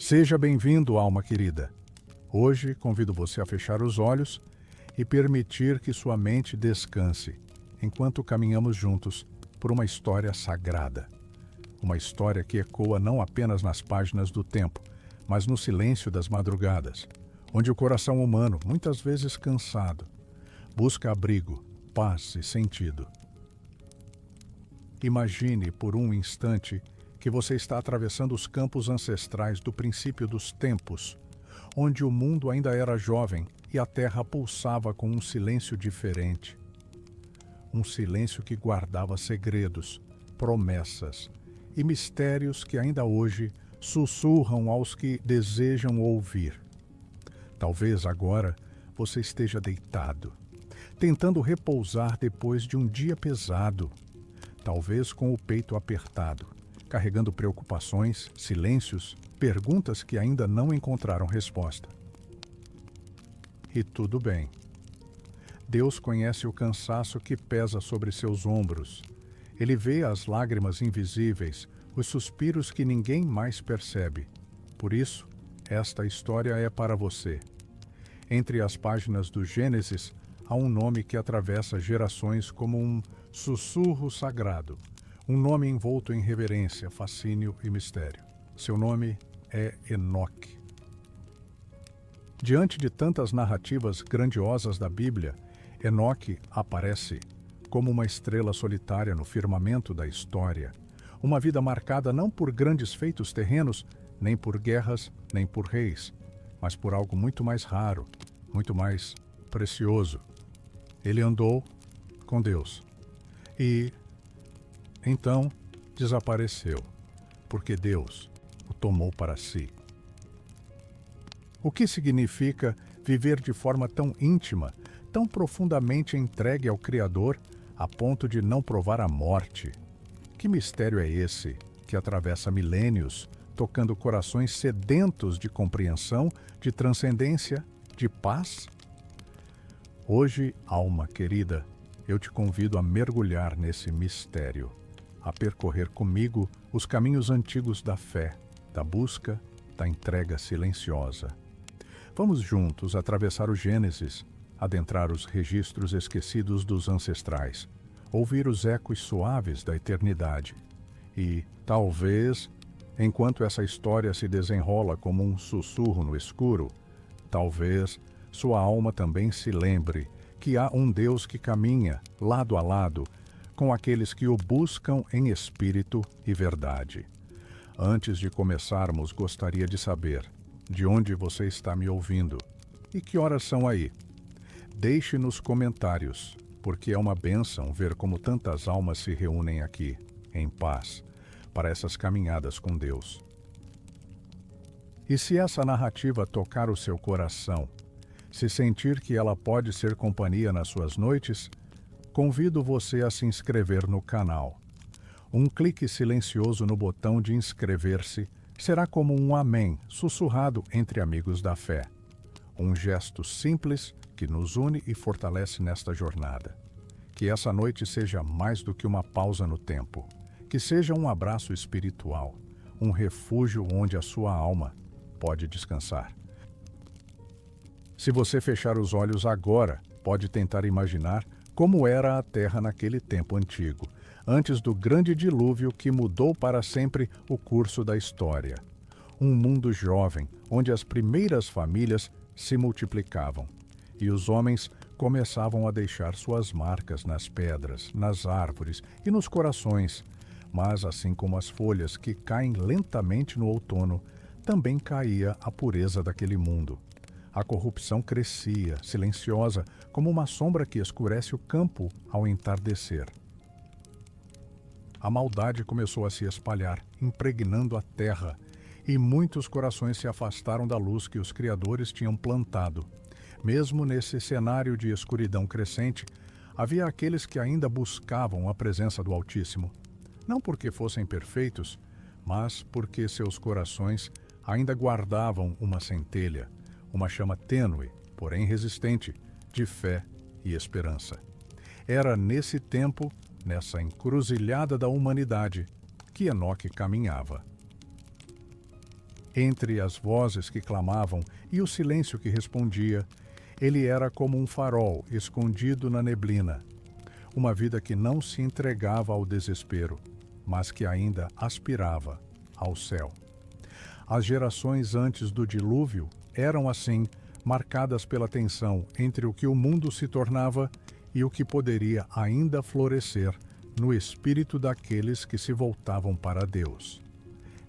Seja bem-vindo, alma querida. Hoje convido você a fechar os olhos e permitir que sua mente descanse, enquanto caminhamos juntos por uma história sagrada. Uma história que ecoa não apenas nas páginas do tempo, mas no silêncio das madrugadas, onde o coração humano, muitas vezes cansado, busca abrigo, paz e sentido. Imagine por um instante que você está atravessando os campos ancestrais do princípio dos tempos, onde o mundo ainda era jovem e a terra pulsava com um silêncio diferente. Um silêncio que guardava segredos, promessas e mistérios que ainda hoje sussurram aos que desejam ouvir. Talvez agora você esteja deitado, tentando repousar depois de um dia pesado, talvez com o peito apertado, carregando preocupações, silêncios, perguntas que ainda não encontraram resposta. E tudo bem. Deus conhece o cansaço que pesa sobre seus ombros. Ele vê as lágrimas invisíveis, os suspiros que ninguém mais percebe. Por isso, esta história é para você. Entre as páginas do Gênesis, há um nome que atravessa gerações como um sussurro sagrado. Um nome envolto em reverência, fascínio e mistério. Seu nome é Enoque. Diante de tantas narrativas grandiosas da Bíblia, Enoque aparece como uma estrela solitária no firmamento da história. Uma vida marcada não por grandes feitos terrenos, nem por guerras, nem por reis, mas por algo muito mais raro, muito mais precioso. Ele andou com Deus e então desapareceu, porque Deus o tomou para si. O que significa viver de forma tão íntima, tão profundamente entregue ao Criador, a ponto de não provar a morte? Que mistério é esse que atravessa milênios, tocando corações sedentos de compreensão, de transcendência, de paz? Hoje, alma querida, eu te convido a mergulhar nesse mistério, a percorrer comigo os caminhos antigos da fé, da busca, da entrega silenciosa. Vamos juntos atravessar o Gênesis, adentrar os registros esquecidos dos ancestrais, ouvir os ecos suaves da eternidade. E, talvez, enquanto essa história se desenrola como um sussurro no escuro, talvez sua alma também se lembre que há um Deus que caminha, lado a lado, com aqueles que o buscam em espírito e verdade. Antes de começarmos, gostaria de saber de onde você está me ouvindo e que horas são aí. Deixe nos comentários, porque é uma bênção ver como tantas almas se reúnem aqui, em paz, para essas caminhadas com Deus. E se essa narrativa tocar o seu coração, se sentir que ela pode ser companhia nas suas noites, convido você a se inscrever no canal. Um clique silencioso no botão de inscrever-se será como um amém sussurrado entre amigos da fé. Um gesto simples que nos une e fortalece nesta jornada. Que essa noite seja mais do que uma pausa no tempo. Que seja um abraço espiritual, um refúgio onde a sua alma pode descansar. Se você fechar os olhos agora, pode tentar imaginar como era a Terra naquele tempo antigo, antes do grande dilúvio que mudou para sempre o curso da história. Um mundo jovem, onde as primeiras famílias se multiplicavam, e os homens começavam a deixar suas marcas nas pedras, nas árvores e nos corações. Mas, assim como as folhas que caem lentamente no outono, também caía a pureza daquele mundo. A corrupção crescia, silenciosa, como uma sombra que escurece o campo ao entardecer. A maldade começou a se espalhar, impregnando a terra, e muitos corações se afastaram da luz que os criadores tinham plantado. Mesmo nesse cenário de escuridão crescente, havia aqueles que ainda buscavam a presença do Altíssimo. Não porque fossem perfeitos, mas porque seus corações ainda guardavam uma centelha, uma chama tênue, porém resistente, de fé e esperança. Era nesse tempo, nessa encruzilhada da humanidade, que Enoque caminhava. Entre as vozes que clamavam e o silêncio que respondia, ele era como um farol escondido na neblina. Uma vida que não se entregava ao desespero, mas que ainda aspirava ao céu. As gerações antes do dilúvio eram, assim, marcadas pela tensão entre o que o mundo se tornava e o que poderia ainda florescer no espírito daqueles que se voltavam para Deus.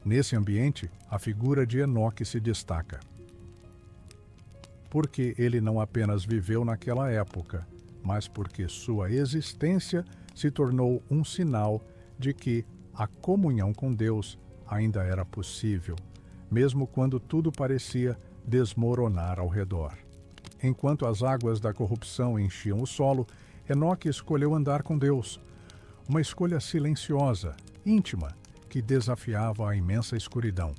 Nesse ambiente, a figura de Enoque se destaca. Porque ele não apenas viveu naquela época, mas porque sua existência se tornou um sinal de que a comunhão com Deus ainda era possível, mesmo quando tudo parecia desmoronar ao redor. Enquanto as águas da corrupção enchiam o solo, Enoque escolheu andar com Deus. Uma escolha silenciosa, íntima, que desafiava a imensa escuridão.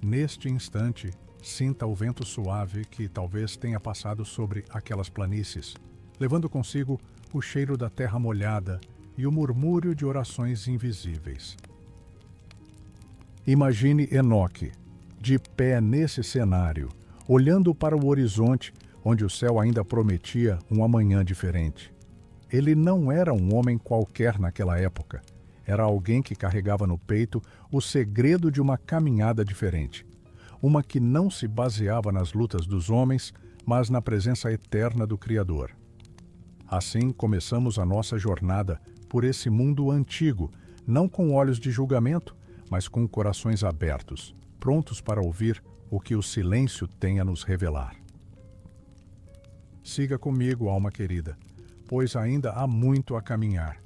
Neste instante, sinta o vento suave que talvez tenha passado sobre aquelas planícies, levando consigo o cheiro da terra molhada e o murmúrio de orações invisíveis. Imagine Enoque, de pé nesse cenário, olhando para o horizonte onde o céu ainda prometia um amanhã diferente. Ele não era um homem qualquer naquela época. Era alguém que carregava no peito o segredo de uma caminhada diferente. Uma que não se baseava nas lutas dos homens, mas na presença eterna do Criador. Assim começamos a nossa jornada por esse mundo antigo, não com olhos de julgamento, mas com corações abertos, prontos para ouvir o que o silêncio tem a nos revelar. Siga comigo, alma querida, pois ainda há muito a caminhar.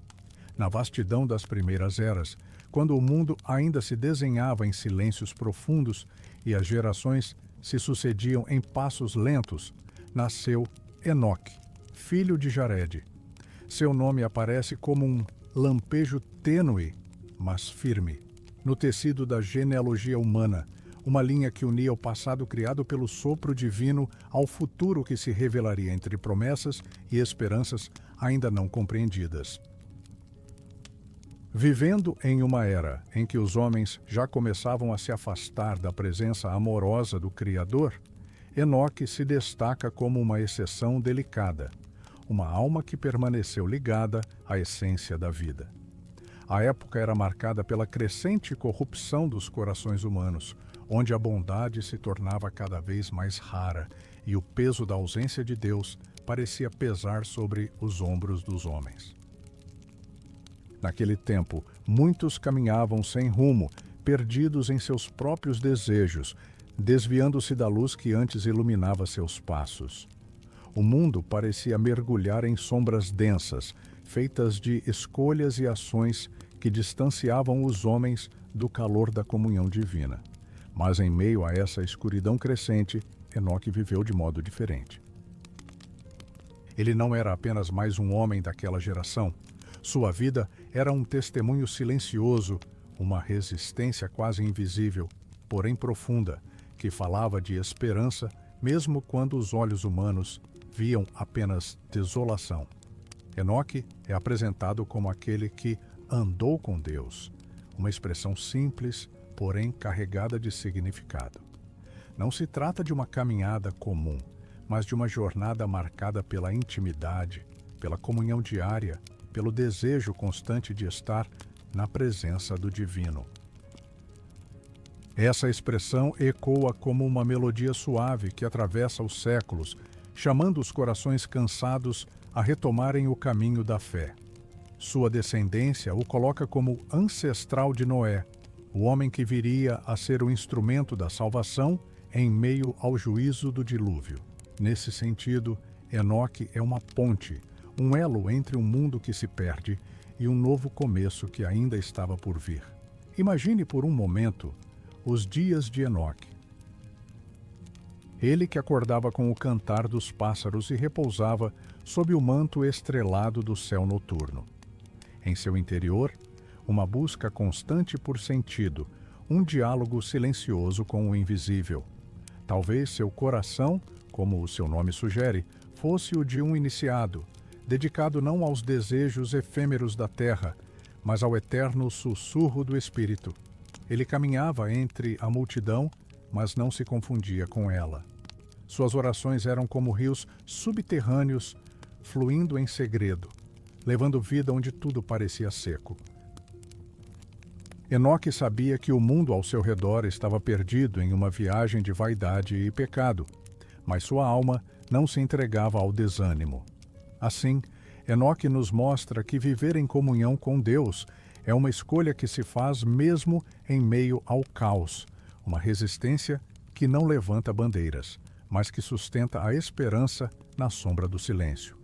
Na vastidão das primeiras eras, quando o mundo ainda se desenhava em silêncios profundos e as gerações se sucediam em passos lentos, nasceu Enoque, filho de Jared. Seu nome aparece como um lampejo tênue, mas firme, no tecido da genealogia humana, uma linha que unia o passado criado pelo sopro divino ao futuro que se revelaria entre promessas e esperanças ainda não compreendidas. Vivendo em uma era em que os homens já começavam a se afastar da presença amorosa do Criador, Enoque se destaca como uma exceção delicada, uma alma que permaneceu ligada à essência da vida. A época era marcada pela crescente corrupção dos corações humanos, onde a bondade se tornava cada vez mais rara e o peso da ausência de Deus parecia pesar sobre os ombros dos homens. Naquele tempo, muitos caminhavam sem rumo, perdidos em seus próprios desejos, desviando-se da luz que antes iluminava seus passos. O mundo parecia mergulhar em sombras densas, feitas de escolhas e ações que distanciavam os homens do calor da comunhão divina. Mas em meio a essa escuridão crescente, Enoque viveu de modo diferente. Ele não era apenas mais um homem daquela geração. Sua vida era um testemunho silencioso, uma resistência quase invisível, porém profunda, que falava de esperança, mesmo quando os olhos humanos viam apenas desolação. Enoque é apresentado como aquele que andou com Deus, uma expressão simples, porém carregada de significado. Não se trata de uma caminhada comum, mas de uma jornada marcada pela intimidade, pela comunhão diária, pelo desejo constante de estar na presença do divino. Essa expressão ecoa como uma melodia suave que atravessa os séculos, chamando os corações cansados a retomarem o caminho da fé. Sua descendência o coloca como ancestral de Noé, o homem que viria a ser o instrumento da salvação em meio ao juízo do dilúvio. Nesse sentido, Enoque é uma ponte, um elo entre um mundo que se perde e um novo começo que ainda estava por vir. Imagine por um momento os dias de Enoque. Ele que acordava com o cantar dos pássaros e repousava sob o manto estrelado do céu noturno. Em seu interior, uma busca constante por sentido, um diálogo silencioso com o invisível. Talvez seu coração, como o seu nome sugere, fosse o de um iniciado, dedicado não aos desejos efêmeros da terra, mas ao eterno sussurro do Espírito. Ele caminhava entre a multidão, mas não se confundia com ela. Suas orações eram como rios subterrâneos, fluindo em segredo, levando vida onde tudo parecia seco. Enoque sabia que o mundo ao seu redor estava perdido em uma viagem de vaidade e pecado, mas sua alma não se entregava ao desânimo. Assim, Enoque nos mostra que viver em comunhão com Deus é uma escolha que se faz mesmo em meio ao caos, uma resistência que não levanta bandeiras, mas que sustenta a esperança na sombra do silêncio.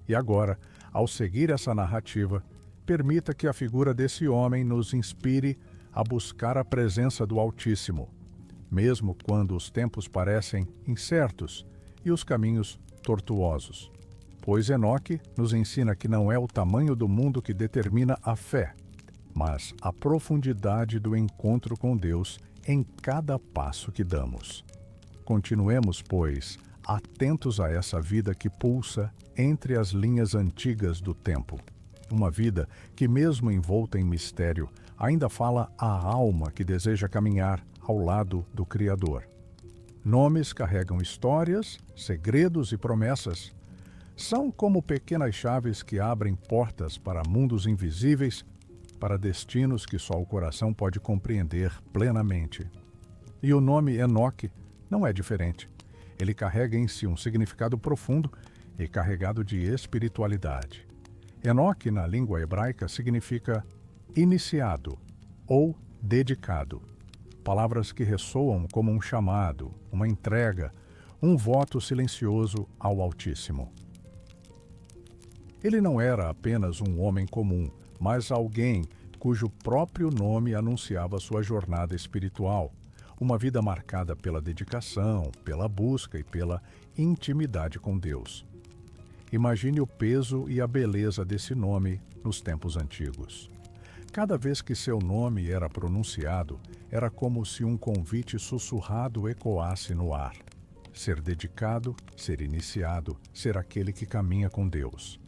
E agora, ao seguir essa narrativa, permita que a figura desse homem nos inspire a buscar a presença do Altíssimo, mesmo quando os tempos parecem incertos e os caminhos tortuosos. Pois Enoque nos ensina que não é o tamanho do mundo que determina a fé, mas a profundidade do encontro com Deus em cada passo que damos. Continuemos, pois, atentos a essa vida que pulsa entre as linhas antigas do tempo. Uma vida que, mesmo envolta em mistério, ainda fala à alma que deseja caminhar ao lado do Criador. Nomes carregam histórias, segredos e promessas. São como pequenas chaves que abrem portas para mundos invisíveis, para destinos que só o coração pode compreender plenamente. E o nome Enoque não é diferente. Ele carrega em si um significado profundo e carregado de espiritualidade. Enoque, na língua hebraica, significa iniciado ou dedicado. Palavras que ressoam como um chamado, uma entrega, um voto silencioso ao Altíssimo. Ele não era apenas um homem comum, mas alguém cujo próprio nome anunciava sua jornada espiritual, uma vida marcada pela dedicação, pela busca e pela intimidade com Deus. Imagine o peso e a beleza desse nome nos tempos antigos. Cada vez que seu nome era pronunciado, era como se um convite sussurrado ecoasse no ar. Ser dedicado, ser iniciado, ser aquele que caminha com Deus.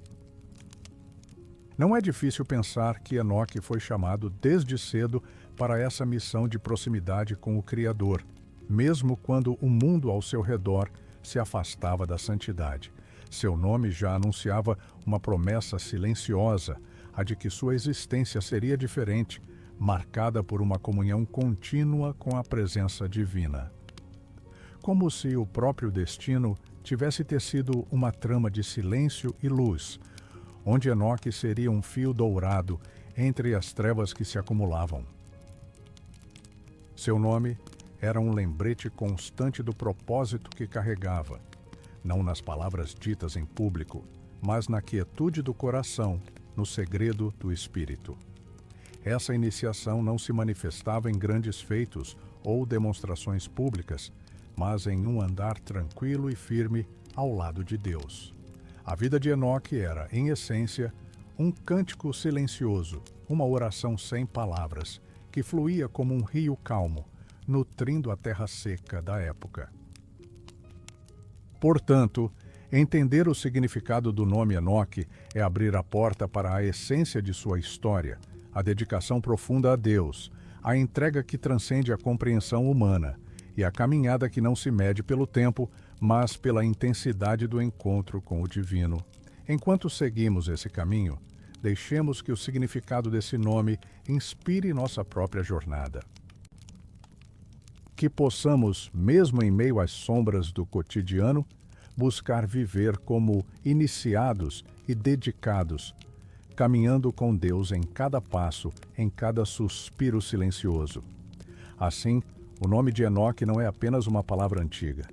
Não é difícil pensar que Enoque foi chamado desde cedo para essa missão de proximidade com o Criador, mesmo quando o mundo ao seu redor se afastava da santidade. Seu nome já anunciava uma promessa silenciosa, a de que sua existência seria diferente, marcada por uma comunhão contínua com a presença divina. Como se o próprio destino tivesse tecido uma trama de silêncio e luz, onde Enoque seria um fio dourado entre as trevas que se acumulavam. Seu nome era um lembrete constante do propósito que carregava, não nas palavras ditas em público, mas na quietude do coração, no segredo do espírito. Essa iniciação não se manifestava em grandes feitos ou demonstrações públicas, mas em um andar tranquilo e firme ao lado de Deus. A vida de Enoque era, em essência, um cântico silencioso, uma oração sem palavras, que fluía como um rio calmo, nutrindo a terra seca da época. Portanto, entender o significado do nome Enoque é abrir a porta para a essência de sua história, a dedicação profunda a Deus, a entrega que transcende a compreensão humana e a caminhada que não se mede pelo tempo, mas pela intensidade do encontro com o divino. Enquanto seguimos esse caminho, deixemos que o significado desse nome inspire nossa própria jornada. Que possamos, mesmo em meio às sombras do cotidiano, buscar viver como iniciados e dedicados, caminhando com Deus em cada passo, em cada suspiro silencioso. Assim, o nome de Enoque não é apenas uma palavra antiga.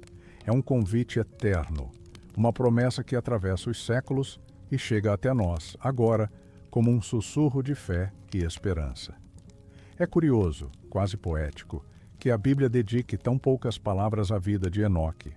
É um convite eterno, uma promessa que atravessa os séculos e chega até nós, agora, como um sussurro de fé e esperança. É curioso, quase poético, que a Bíblia dedique tão poucas palavras à vida de Enoque.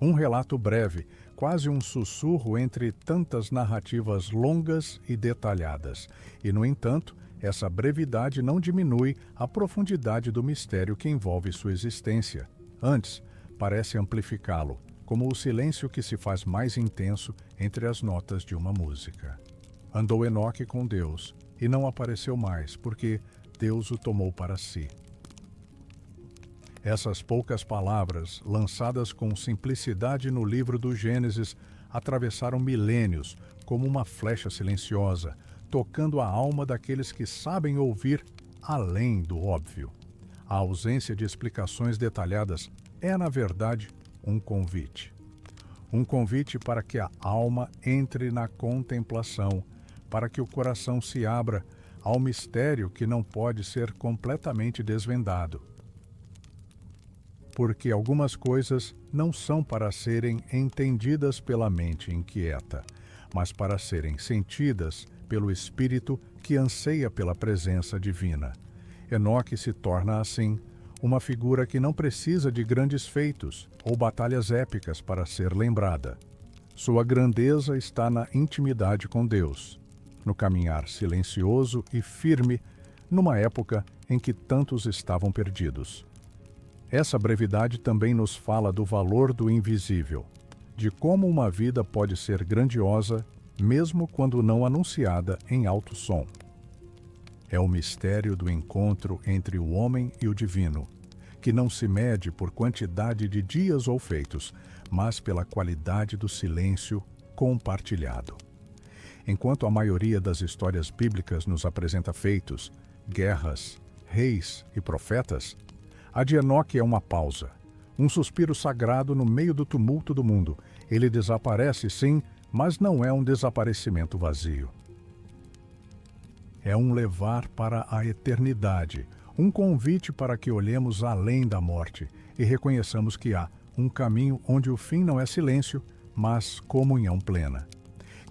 Um relato breve, quase um sussurro entre tantas narrativas longas e detalhadas. E, no entanto, essa brevidade não diminui a profundidade do mistério que envolve sua existência. Antes, parece amplificá-lo, como o silêncio que se faz mais intenso entre as notas de uma música. Andou Enoque com Deus e não apareceu mais, porque Deus o tomou para si. Essas poucas palavras, lançadas com simplicidade no livro do Gênesis, atravessaram milênios como uma flecha silenciosa, tocando a alma daqueles que sabem ouvir além do óbvio. A ausência de explicações detalhadas é, na verdade, um convite. Um convite para que a alma entre na contemplação, para que o coração se abra ao mistério que não pode ser completamente desvendado. Porque algumas coisas não são para serem entendidas pela mente inquieta, mas para serem sentidas pelo espírito que anseia pela presença divina. Enoque se torna, assim, uma figura que não precisa de grandes feitos ou batalhas épicas para ser lembrada. Sua grandeza está na intimidade com Deus, no caminhar silencioso e firme numa época em que tantos estavam perdidos. Essa brevidade também nos fala do valor do invisível, de como uma vida pode ser grandiosa mesmo quando não anunciada em alto som. É o mistério do encontro entre o homem e o divino, que não se mede por quantidade de dias ou feitos, mas pela qualidade do silêncio compartilhado. Enquanto a maioria das histórias bíblicas nos apresenta feitos, guerras, reis e profetas, a de Enoque é uma pausa, um suspiro sagrado no meio do tumulto do mundo. Ele desaparece, sim, mas não é um desaparecimento vazio. É um levar para a eternidade, um convite para que olhemos além da morte e reconheçamos que há um caminho onde o fim não é silêncio, mas comunhão plena.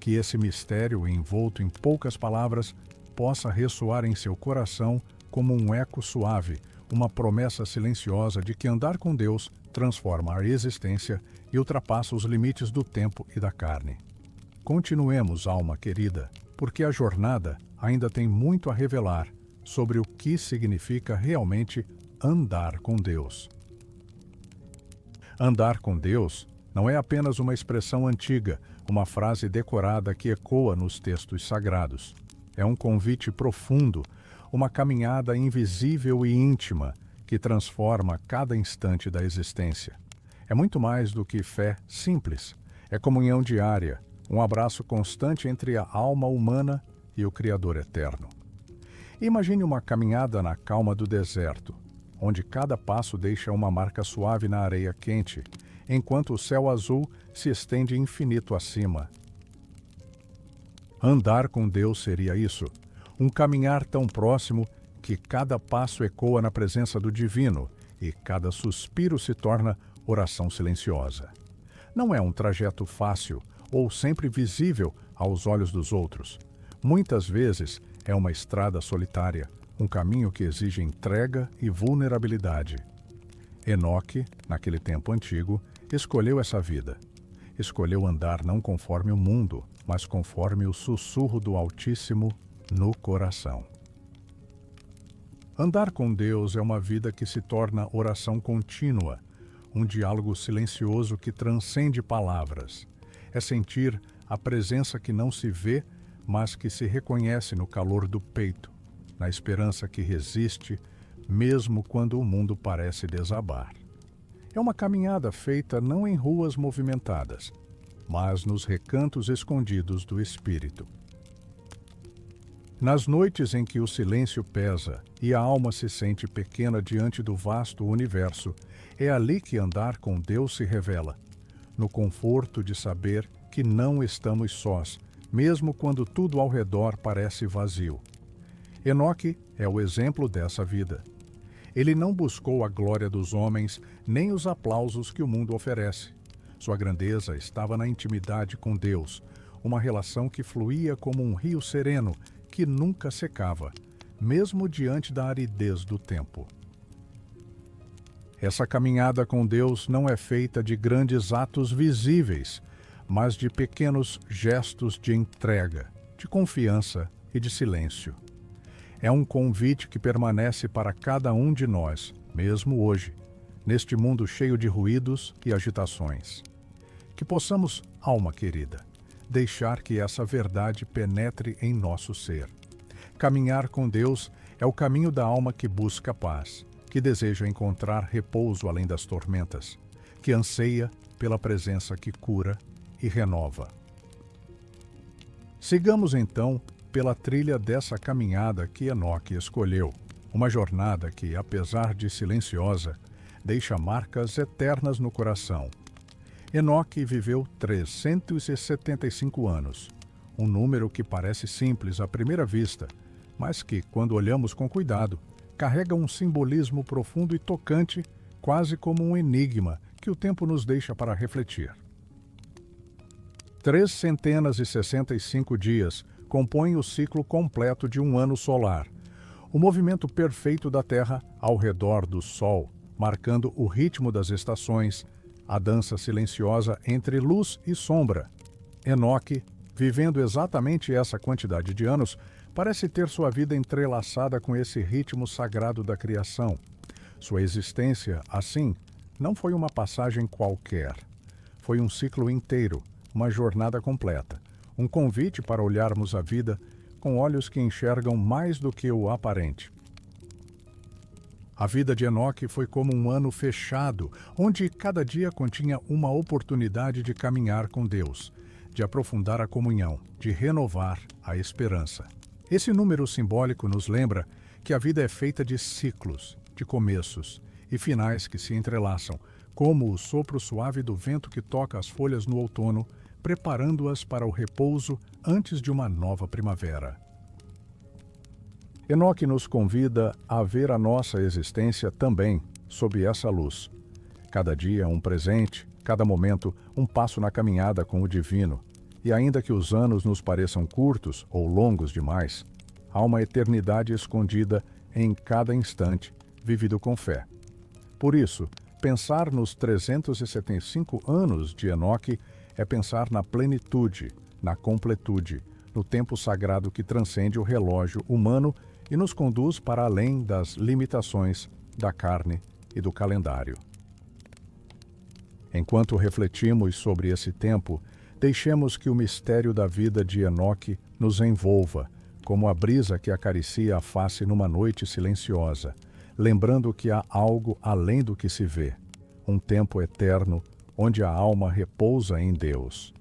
Que esse mistério, envolto em poucas palavras, possa ressoar em seu coração como um eco suave, uma promessa silenciosa de que andar com Deus transforma a existência e ultrapassa os limites do tempo e da carne. Continuemos, alma querida, porque a jornada ainda tem muito a revelar sobre o que significa realmente andar com Deus. Andar com Deus não é apenas uma expressão antiga, uma frase decorada que ecoa nos textos sagrados. É um convite profundo, uma caminhada invisível e íntima que transforma cada instante da existência. É muito mais do que fé simples. É comunhão diária, um abraço constante entre a alma humana e o Criador eterno. Imagine uma caminhada na calma do deserto, onde cada passo deixa uma marca suave na areia quente, enquanto o céu azul se estende infinito acima. Andar com Deus seria isso, um caminhar tão próximo que cada passo ecoa na presença do divino e cada suspiro se torna oração silenciosa. Não é um trajeto fácil ou sempre visível aos olhos dos outros. Muitas vezes é uma estrada solitária, um caminho que exige entrega e vulnerabilidade. Enoque, naquele tempo antigo, escolheu essa vida. Escolheu andar não conforme o mundo, mas conforme o sussurro do Altíssimo no coração. Andar com Deus é uma vida que se torna oração contínua, um diálogo silencioso que transcende palavras. É sentir a presença que não se vê, mas que se reconhece no calor do peito, na esperança que resiste, mesmo quando o mundo parece desabar. É uma caminhada feita não em ruas movimentadas, mas nos recantos escondidos do espírito. Nas noites em que o silêncio pesa e a alma se sente pequena diante do vasto universo, é ali que andar com Deus se revela, no conforto de saber que não estamos sós, mesmo quando tudo ao redor parece vazio. Enoque é o exemplo dessa vida. Ele não buscou a glória dos homens, nem os aplausos que o mundo oferece. Sua grandeza estava na intimidade com Deus, uma relação que fluía como um rio sereno que nunca secava, mesmo diante da aridez do tempo. Essa caminhada com Deus não é feita de grandes atos visíveis, mas de pequenos gestos de entrega, de confiança e de silêncio. É um convite que permanece para cada um de nós, mesmo hoje, neste mundo cheio de ruídos e agitações. Que possamos, alma querida, deixar que essa verdade penetre em nosso ser. Caminhar com Deus É o caminho da alma que busca paz, que deseja encontrar repouso além das tormentas, que anseia pela presença que cura e renova. Sigamos então pela trilha dessa caminhada que Enoque escolheu, uma jornada que, apesar de silenciosa, deixa marcas eternas no coração. Enoque viveu 375 anos, um número que parece simples à primeira vista, mas que, quando olhamos com cuidado, carrega um simbolismo profundo e tocante, quase como um enigma que o tempo nos deixa para refletir. 365 dias compõem o ciclo completo de um ano solar, o movimento perfeito da Terra ao redor do Sol, marcando o ritmo das estações, a dança silenciosa entre luz e sombra. Enoque, vivendo exatamente essa quantidade de anos, parece ter sua vida entrelaçada com esse ritmo sagrado da criação. Sua existência, assim, não foi uma passagem qualquer. Foi um ciclo inteiro, uma jornada completa, um convite para olharmos a vida com olhos que enxergam mais do que o aparente. A vida de Enoque foi como um ano fechado, onde cada dia continha uma oportunidade de caminhar com Deus, de aprofundar a comunhão, de renovar a esperança. Esse número simbólico nos lembra que a vida é feita de ciclos, de começos e finais que se entrelaçam, como o sopro suave do vento que toca as folhas no outono, preparando-as para o repouso antes de uma nova primavera. Enoque nos convida a ver a nossa existência também sob essa luz. Cada dia um presente, cada momento um passo na caminhada com o divino. E ainda que os anos nos pareçam curtos ou longos demais, há uma eternidade escondida em cada instante, vivido com fé. Por isso, pensar nos 375 anos de Enoque é pensar na plenitude, na completude, no tempo sagrado que transcende o relógio humano e nos conduz para além das limitações da carne e do calendário. Enquanto refletimos sobre esse tempo, deixemos que o mistério da vida de Enoque nos envolva, como a brisa que acaricia a face numa noite silenciosa, lembrando que há algo além do que se vê, um tempo eterno onde a alma repousa em Deus.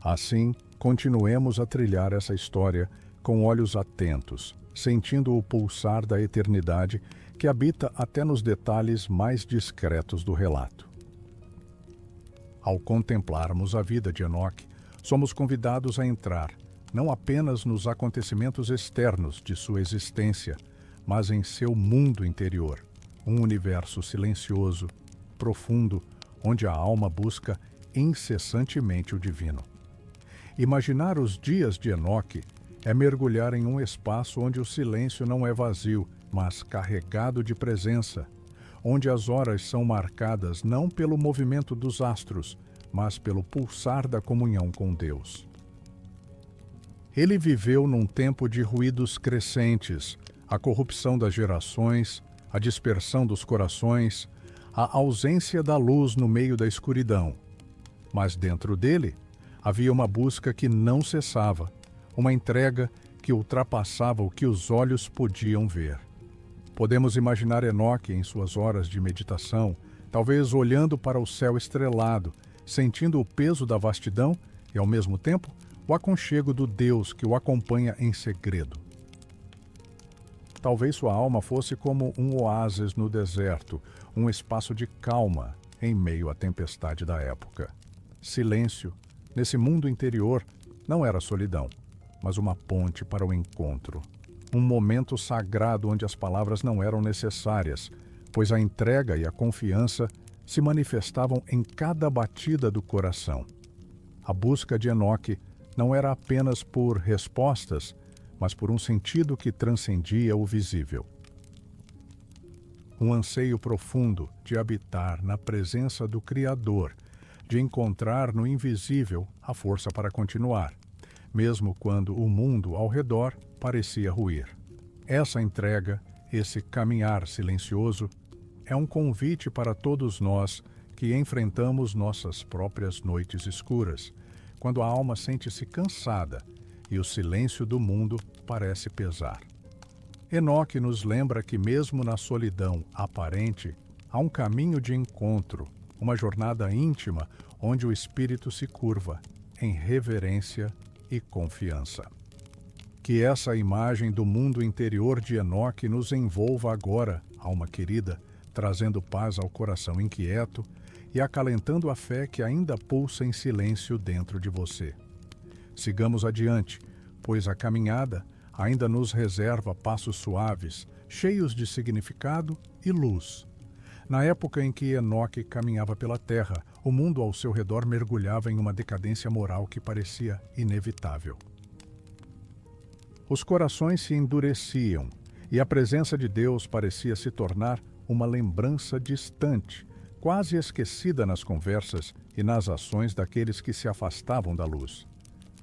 Assim, continuemos a trilhar essa história com olhos atentos, sentindo o pulsar da eternidade que habita até nos detalhes mais discretos do relato. Ao contemplarmos a vida de Enoque, somos convidados a entrar, não apenas nos acontecimentos externos de sua existência, mas em seu mundo interior, um universo silencioso, profundo, onde a alma busca incessantemente o divino. Imaginar os dias de Enoque é mergulhar em um espaço onde o silêncio não é vazio, mas carregado de presença, onde as horas são marcadas não pelo movimento dos astros, mas pelo pulsar da comunhão com Deus. Ele viveu num tempo de ruídos crescentes, a corrupção das gerações, a dispersão dos corações, a ausência da luz no meio da escuridão. Mas dentro dele havia uma busca que não cessava, uma entrega que ultrapassava o que os olhos podiam ver. Podemos imaginar Enoque em suas horas de meditação, talvez olhando para o céu estrelado, sentindo o peso da vastidão e, ao mesmo tempo, o aconchego do Deus que o acompanha em segredo. Talvez sua alma fosse como um oásis no deserto, um espaço de calma em meio à tempestade da época. Silêncio, nesse mundo interior, não era solidão, mas uma ponte para o encontro. Um momento sagrado onde as palavras não eram necessárias, pois a entrega e a confiança se manifestavam em cada batida do coração. A busca de Enoque não era apenas por respostas, mas por um sentido que transcendia o visível. Um anseio profundo de habitar na presença do Criador, de encontrar no invisível a força para continuar, mesmo quando o mundo ao redor parecia ruir. Essa entrega, esse caminhar silencioso, é um convite para todos nós que enfrentamos nossas próprias noites escuras, quando a alma sente-se cansada e o silêncio do mundo parece pesar. Enoque nos lembra que mesmo na solidão aparente, há um caminho de encontro, uma jornada íntima onde o espírito se curva em reverência e confiança. Que essa imagem do mundo interior de Enoque nos envolva agora, alma querida, trazendo paz ao coração inquieto e acalentando a fé que ainda pulsa em silêncio dentro de você. Sigamos adiante, pois a caminhada ainda nos reserva passos suaves, cheios de significado e luz. Na época em que Enoque caminhava pela terra, o mundo ao seu redor mergulhava em uma decadência moral que parecia inevitável. Os corações se endureciam e a presença de Deus parecia se tornar uma lembrança distante, quase esquecida nas conversas e nas ações daqueles que se afastavam da luz.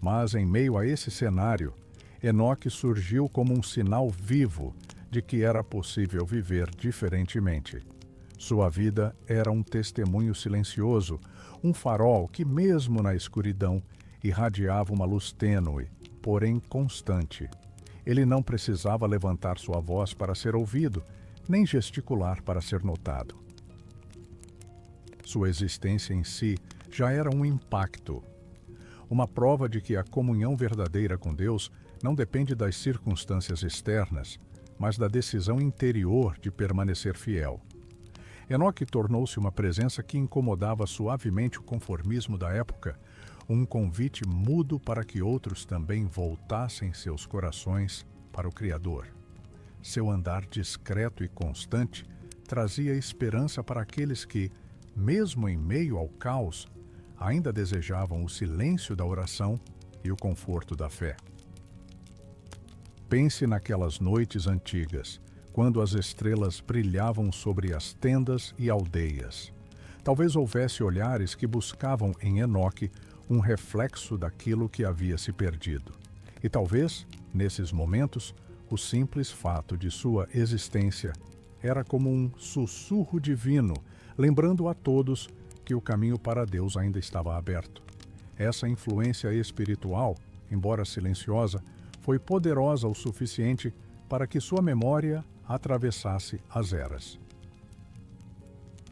Mas, em meio a esse cenário, Enoque surgiu como um sinal vivo de que era possível viver diferentemente. Sua vida era um testemunho silencioso, um farol que, mesmo na escuridão, irradiava uma luz tênue, porém constante. Ele não precisava levantar sua voz para ser ouvido, nem gesticular para ser notado. Sua existência em si já era um impacto, uma prova de que a comunhão verdadeira com Deus não depende das circunstâncias externas, mas da decisão interior de permanecer fiel. Enoque tornou-se uma presença que incomodava suavemente o conformismo da época, um convite mudo para que outros também voltassem seus corações para o Criador. Seu andar discreto e constante trazia esperança para aqueles que, mesmo em meio ao caos, ainda desejavam o silêncio da oração e o conforto da fé. Pense naquelas noites antigas, quando as estrelas brilhavam sobre as tendas e aldeias. Talvez houvesse olhares que buscavam em Enoque um reflexo daquilo que havia se perdido. E talvez, nesses momentos, o simples fato de sua existência era como um sussurro divino, lembrando a todos que o caminho para Deus ainda estava aberto. Essa influência espiritual, embora silenciosa, foi poderosa o suficiente para que sua memória atravessasse as eras.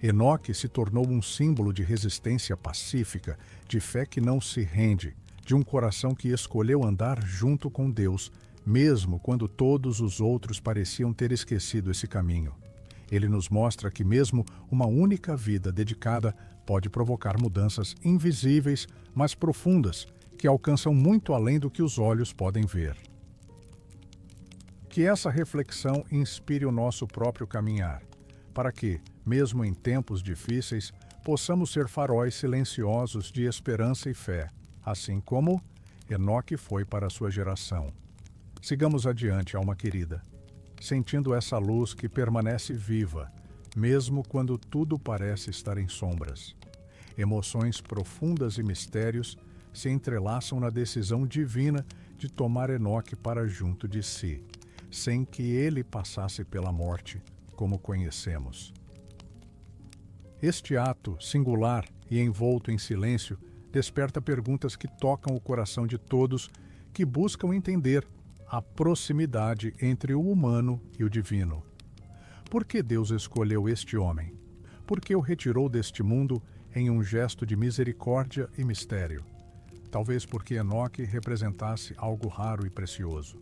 Enoque se tornou um símbolo de resistência pacífica, de fé que não se rende, de um coração que escolheu andar junto com Deus, mesmo quando todos os outros pareciam ter esquecido esse caminho. Ele nos mostra que mesmo uma única vida dedicada pode provocar mudanças invisíveis, mas profundas, que alcançam muito além do que os olhos podem ver. Que essa reflexão inspire o nosso próprio caminhar, para que, mesmo em tempos difíceis, possamos ser faróis silenciosos de esperança e fé, assim como Enoque foi para a sua geração. Sigamos adiante, alma querida, sentindo essa luz que permanece viva, mesmo quando tudo parece estar em sombras. Emoções profundas e mistérios se entrelaçam na decisão divina de tomar Enoque para junto de si, sem que ele passasse pela morte, como conhecemos. Este ato, singular e envolto em silêncio, desperta perguntas que tocam o coração de todos que buscam entender a proximidade entre o humano e o divino. Por que Deus escolheu este homem? Por que o retirou deste mundo em um gesto de misericórdia e mistério? Talvez porque Enoque representasse algo raro e precioso.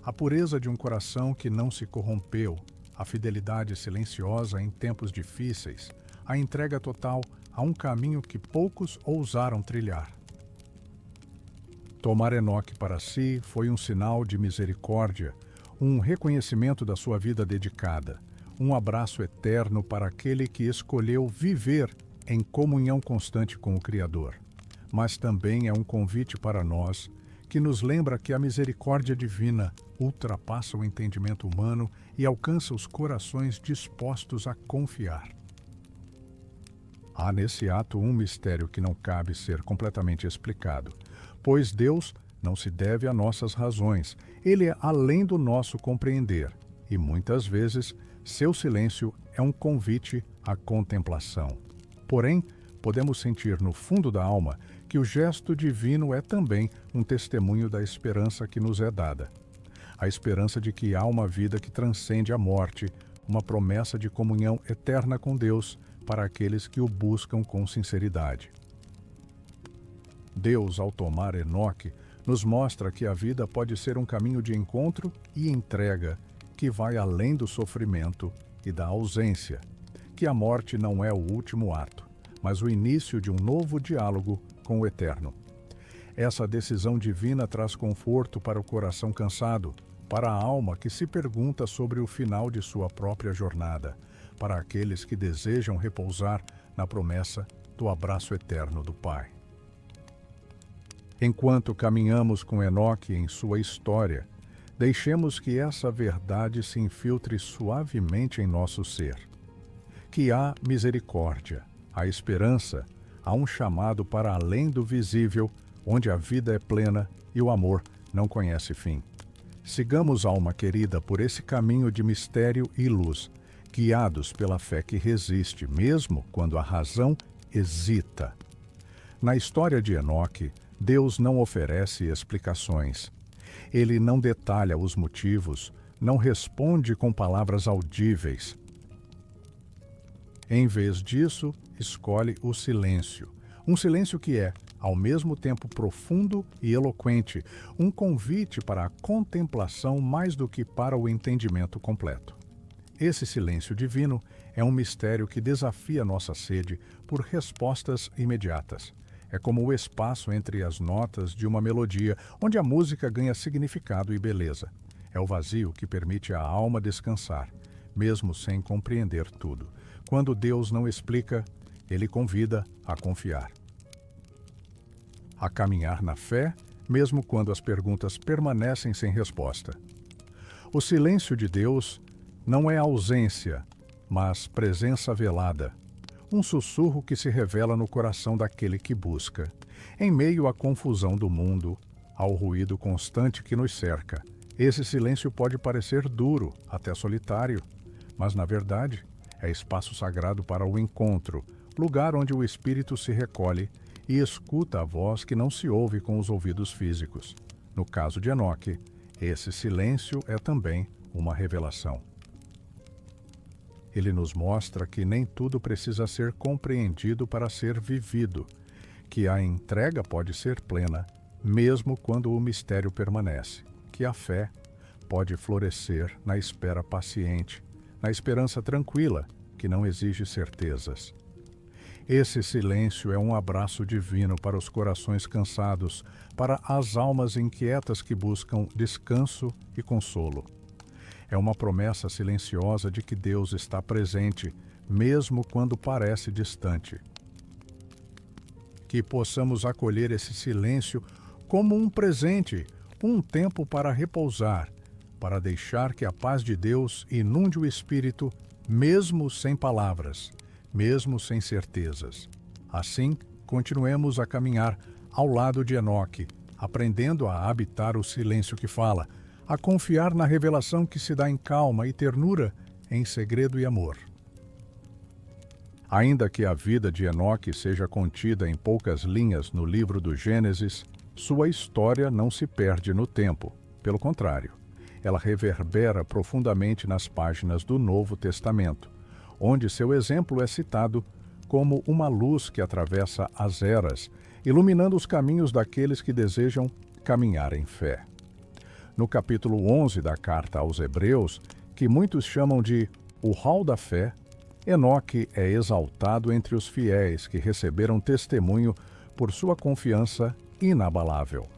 A pureza de um coração que não se corrompeu, a fidelidade silenciosa em tempos difíceis, a entrega total a um caminho que poucos ousaram trilhar. Tomar Enoque para si foi um sinal de misericórdia, um reconhecimento da sua vida dedicada, um abraço eterno para aquele que escolheu viver em comunhão constante com o Criador. Mas também é um convite para nós, que nos lembra que a misericórdia divina ultrapassa o entendimento humano e alcança os corações dispostos a confiar. Há nesse ato um mistério que não cabe ser completamente explicado, pois Deus não se deve a nossas razões, Ele é além do nosso compreender, e muitas vezes seu silêncio é um convite à contemplação. Porém, podemos sentir no fundo da alma que o gesto divino é também um testemunho da esperança que nos é dada. a esperança de que há uma vida que transcende a morte, uma promessa de comunhão eterna com Deus para aqueles que o buscam com sinceridade. Deus, ao tomar Enoque, nos mostra que a vida pode ser um caminho de encontro e entrega que vai além do sofrimento e da ausência, que a morte não é o último ato, mas o início de um novo diálogo com o Eterno. Essa decisão divina traz conforto para o coração cansado, para a alma que se pergunta sobre o final de sua própria jornada, para aqueles que desejam repousar na promessa do abraço eterno do Pai. Enquanto caminhamos com Enoque em sua história, deixemos que essa verdade se infiltre suavemente em nosso ser. Que há misericórdia, há esperança, há um chamado para além do visível, onde a vida é plena e o amor não conhece fim. Sigamos, alma querida, por esse caminho de mistério e luz, guiados pela fé que resiste, mesmo quando a razão hesita. Na história de Enoque, Deus não oferece explicações. Ele não detalha os motivos, não responde com palavras audíveis. Em vez disso, escolhe o silêncio. Um silêncio que é, ao mesmo tempo, profundo e eloquente, um convite para a contemplação mais do que para o entendimento completo. Esse silêncio divino é um mistério que desafia nossa sede por respostas imediatas. É como o espaço entre as notas de uma melodia, onde a música ganha significado e beleza. É o vazio que permite à alma descansar, mesmo sem compreender tudo. Quando Deus não explica, Ele convida a confiar. A caminhar na fé, mesmo quando as perguntas permanecem sem resposta. O silêncio de Deus não é ausência, mas presença velada. Um sussurro que se revela no coração daquele que busca. Em meio à confusão do mundo, ao ruído constante que nos cerca, esse silêncio pode parecer duro, até solitário, mas na verdade é espaço sagrado para o encontro, lugar onde o espírito se recolhe e escuta a voz que não se ouve com os ouvidos físicos. No caso de Enoque, esse silêncio é também uma revelação. Ele nos mostra que nem tudo precisa ser compreendido para ser vivido, que a entrega pode ser plena, mesmo quando o mistério permanece, que a fé pode florescer na espera paciente, na esperança tranquila, que não exige certezas. Esse silêncio é um abraço divino para os corações cansados, para as almas inquietas que buscam descanso e consolo. É uma promessa silenciosa de que Deus está presente, mesmo quando parece distante. Que possamos acolher esse silêncio como um presente, um tempo para repousar, para deixar que a paz de Deus inunde o espírito, mesmo sem palavras, mesmo sem certezas. Assim, continuemos a caminhar ao lado de Enoque, aprendendo a habitar o silêncio que fala, a confiar na revelação que se dá em calma e ternura, em segredo e amor. Ainda que a vida de Enoque seja contida em poucas linhas no livro do Gênesis, sua história não se perde no tempo. Pelo contrário, ela reverbera profundamente nas páginas do Novo Testamento, onde seu exemplo é citado como uma luz que atravessa as eras, iluminando os caminhos daqueles que desejam caminhar em fé. No capítulo 11 da carta aos Hebreus, que muitos chamam de o Hall da Fé, Enoque é exaltado entre os fiéis que receberam testemunho por sua confiança inabalável.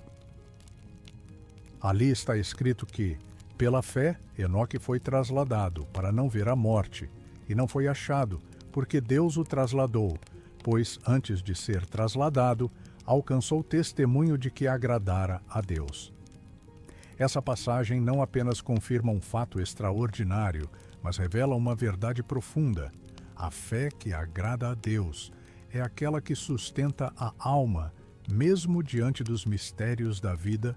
Ali está escrito que, pela fé, Enoque foi trasladado para não ver a morte, e não foi achado, porque Deus o trasladou, pois antes de ser trasladado, alcançou testemunho de que agradara a Deus. Essa passagem não apenas confirma um fato extraordinário, mas revela uma verdade profunda. A fé que agrada a Deus é aquela que sustenta a alma, mesmo diante dos mistérios da vida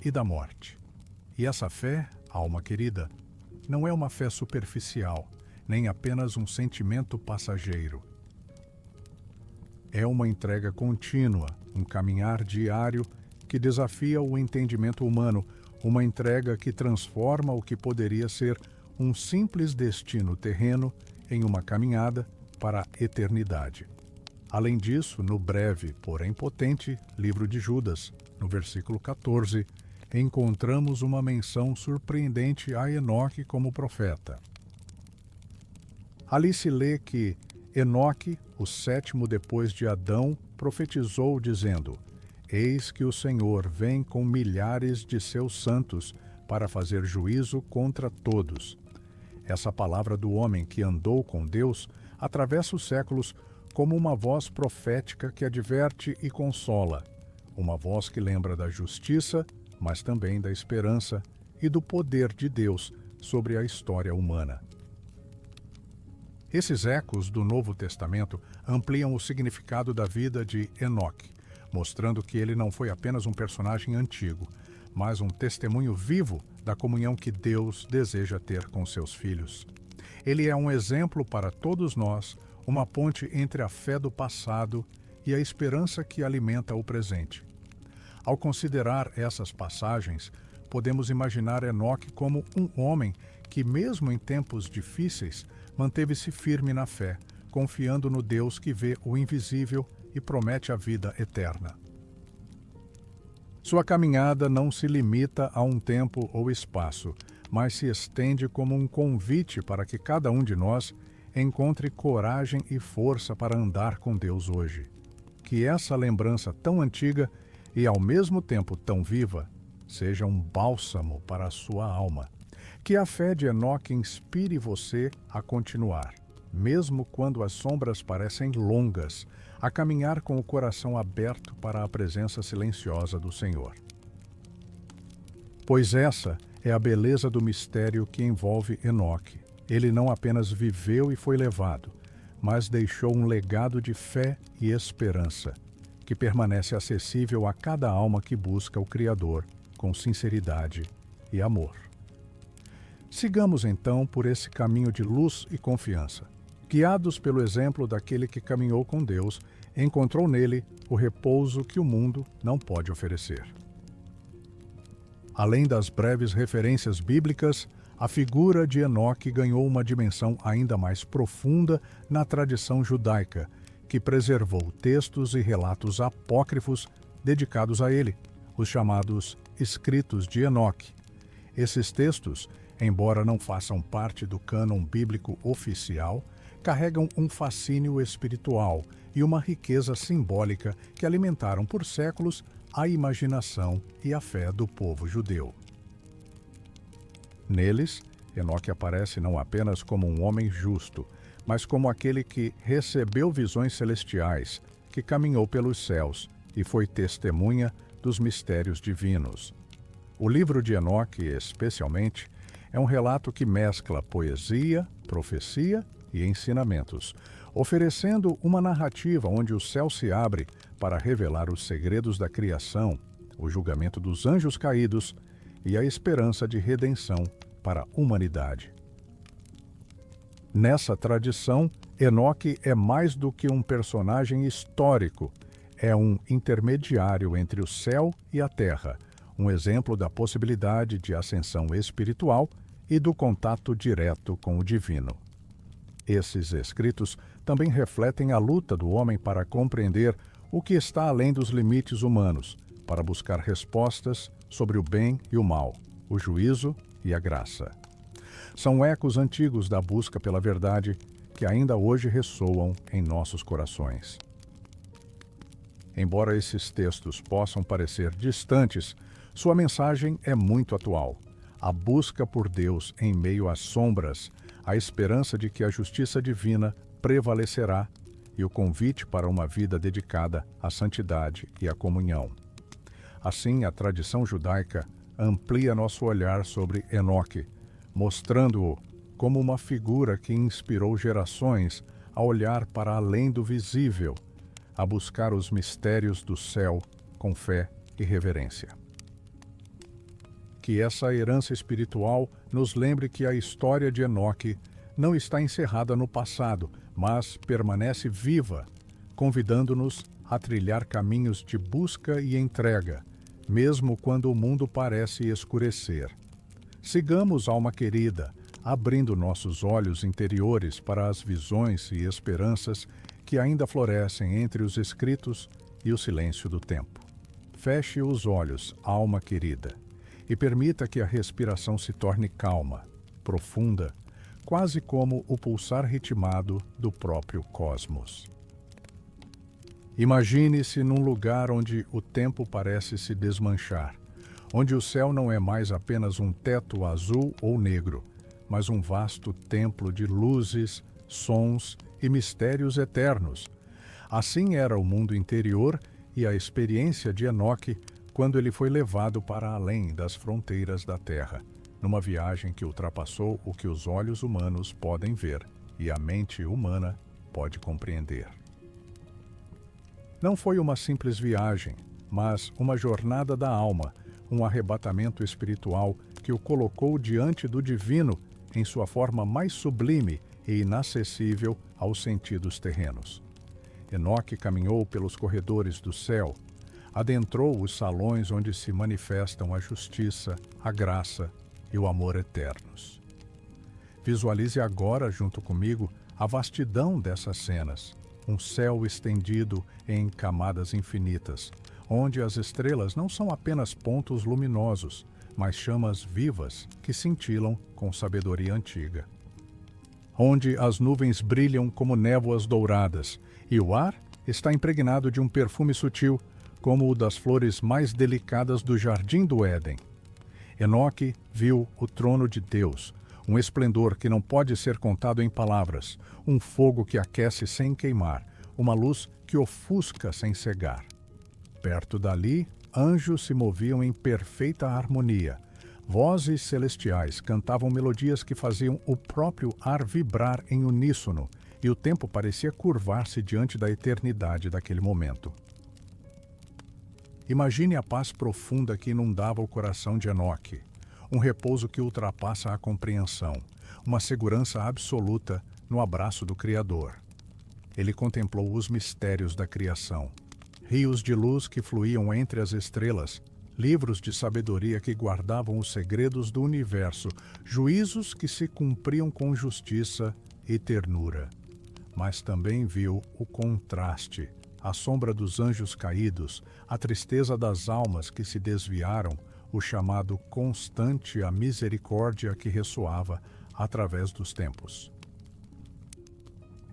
e da morte. E essa fé, alma querida, não é uma fé superficial, nem apenas um sentimento passageiro. É uma entrega contínua, um caminhar diário que desafia o entendimento humano, uma entrega que transforma o que poderia ser um simples destino terreno em uma caminhada para a eternidade. Além disso, no breve, porém potente, livro de Judas, no versículo 14, encontramos uma menção surpreendente a Enoque como profeta. Ali se lê que Enoque, o sétimo depois de Adão, profetizou dizendo: Eis que o Senhor vem com milhares de seus santos para fazer juízo contra todos. Essa palavra do homem que andou com Deus atravessa os séculos como uma voz profética que adverte e consola, uma voz que lembra da justiça, mas também da esperança e do poder de Deus sobre a história humana. Esses ecos do Novo Testamento ampliam o significado da vida de Enoque, mostrando que ele não foi apenas um personagem antigo, mas um testemunho vivo da comunhão que Deus deseja ter com seus filhos. Ele é um exemplo para todos nós, uma ponte entre a fé do passado e a esperança que alimenta o presente. Ao considerar essas passagens, podemos imaginar Enoque como um homem que, mesmo em tempos difíceis, manteve-se firme na fé, confiando no Deus que vê o invisível e promete a vida eterna. Sua caminhada não se limita a um tempo ou espaço, mas se estende como um convite para que cada um de nós encontre coragem e força para andar com Deus hoje. Que essa lembrança tão antiga e ao mesmo tempo tão viva seja um bálsamo para a sua alma. Que a fé de Enoque inspire você a continuar, mesmo quando as sombras parecem longas, a caminhar com o coração aberto para a presença silenciosa do Senhor. Pois essa é a beleza do mistério que envolve Enoque. Ele não apenas viveu e foi levado, mas deixou um legado de fé e esperança, que permanece acessível a cada alma que busca o Criador com sinceridade e amor. Sigamos então por esse caminho de luz e confiança. Guiados pelo exemplo daquele que caminhou com Deus, encontrou nele o repouso que o mundo não pode oferecer. Além das breves referências bíblicas, a figura de Enoque ganhou uma dimensão ainda mais profunda na tradição judaica, que preservou textos e relatos apócrifos dedicados a ele, os chamados Escritos de Enoque. Esses textos, embora não façam parte do cânon bíblico oficial, carregam um fascínio espiritual e uma riqueza simbólica que alimentaram por séculos a imaginação e a fé do povo judeu. Neles, Enoque aparece não apenas como um homem justo, mas como aquele que recebeu visões celestiais, que caminhou pelos céus e foi testemunha dos mistérios divinos. O livro de Enoque, especialmente, é um relato que mescla poesia, profecia e ensinamentos, oferecendo uma narrativa onde o céu se abre para revelar os segredos da criação, o julgamento dos anjos caídos e a esperança de redenção para a humanidade. Nessa tradição, Enoque é mais do que um personagem histórico, é um intermediário entre o céu e a terra, um exemplo da possibilidade de ascensão espiritual e do contato direto com o divino. Esses escritos também refletem a luta do homem para compreender o que está além dos limites humanos, para buscar respostas sobre o bem e o mal, o juízo e a graça. São ecos antigos da busca pela verdade que ainda hoje ressoam em nossos corações. Embora esses textos possam parecer distantes, sua mensagem é muito atual. A busca por Deus em meio às sombras, a esperança de que a justiça divina prevalecerá e o convite para uma vida dedicada à santidade e à comunhão. Assim, a tradição judaica amplia nosso olhar sobre Enoque, mostrando-o como uma figura que inspirou gerações a olhar para além do visível, a buscar os mistérios do céu com fé e reverência. Que essa herança espiritual nos lembre que a história de Enoque não está encerrada no passado, mas permanece viva, convidando-nos a trilhar caminhos de busca e entrega, mesmo quando o mundo parece escurecer. Sigamos, alma querida, abrindo nossos olhos interiores para as visões e esperanças que ainda florescem entre os escritos e o silêncio do tempo. Feche os olhos, alma querida, e permita que a respiração se torne calma, profunda, quase como o pulsar ritmado do próprio cosmos. Imagine-se num lugar onde o tempo parece se desmanchar, onde o céu não é mais apenas um teto azul ou negro, mas um vasto templo de luzes, sons e mistérios eternos. Assim era o mundo interior e a experiência de Enoque quando ele foi levado para além das fronteiras da terra, numa viagem que ultrapassou o que os olhos humanos podem ver e a mente humana pode compreender. Não foi uma simples viagem, mas uma jornada da alma, um arrebatamento espiritual que o colocou diante do divino em sua forma mais sublime e inacessível aos sentidos terrenos. Enoque caminhou pelos corredores do céu, adentrou os salões onde se manifestam a justiça, a graça e o amor eternos. Visualize agora, junto comigo, a vastidão dessas cenas, um céu estendido em camadas infinitas, onde as estrelas não são apenas pontos luminosos, mas chamas vivas que cintilam com sabedoria antiga. Onde as nuvens brilham como névoas douradas e o ar está impregnado de um perfume sutil, como o das flores mais delicadas do jardim do Éden. Enoque viu o trono de Deus, um esplendor que não pode ser contado em palavras, um fogo que aquece sem queimar, uma luz que ofusca sem cegar. Perto dali, anjos se moviam em perfeita harmonia. Vozes celestiais cantavam melodias que faziam o próprio ar vibrar em uníssono, e o tempo parecia curvar-se diante da eternidade daquele momento. Imagine a paz profunda que inundava o coração de Enoque, um repouso que ultrapassa a compreensão, uma segurança absoluta no abraço do Criador. Ele contemplou os mistérios da criação, rios de luz que fluíam entre as estrelas, livros de sabedoria que guardavam os segredos do universo, juízos que se cumpriam com justiça e ternura. Mas também viu o contraste, a sombra dos anjos caídos, a tristeza das almas que se desviaram, o chamado constante à misericórdia que ressoava através dos tempos.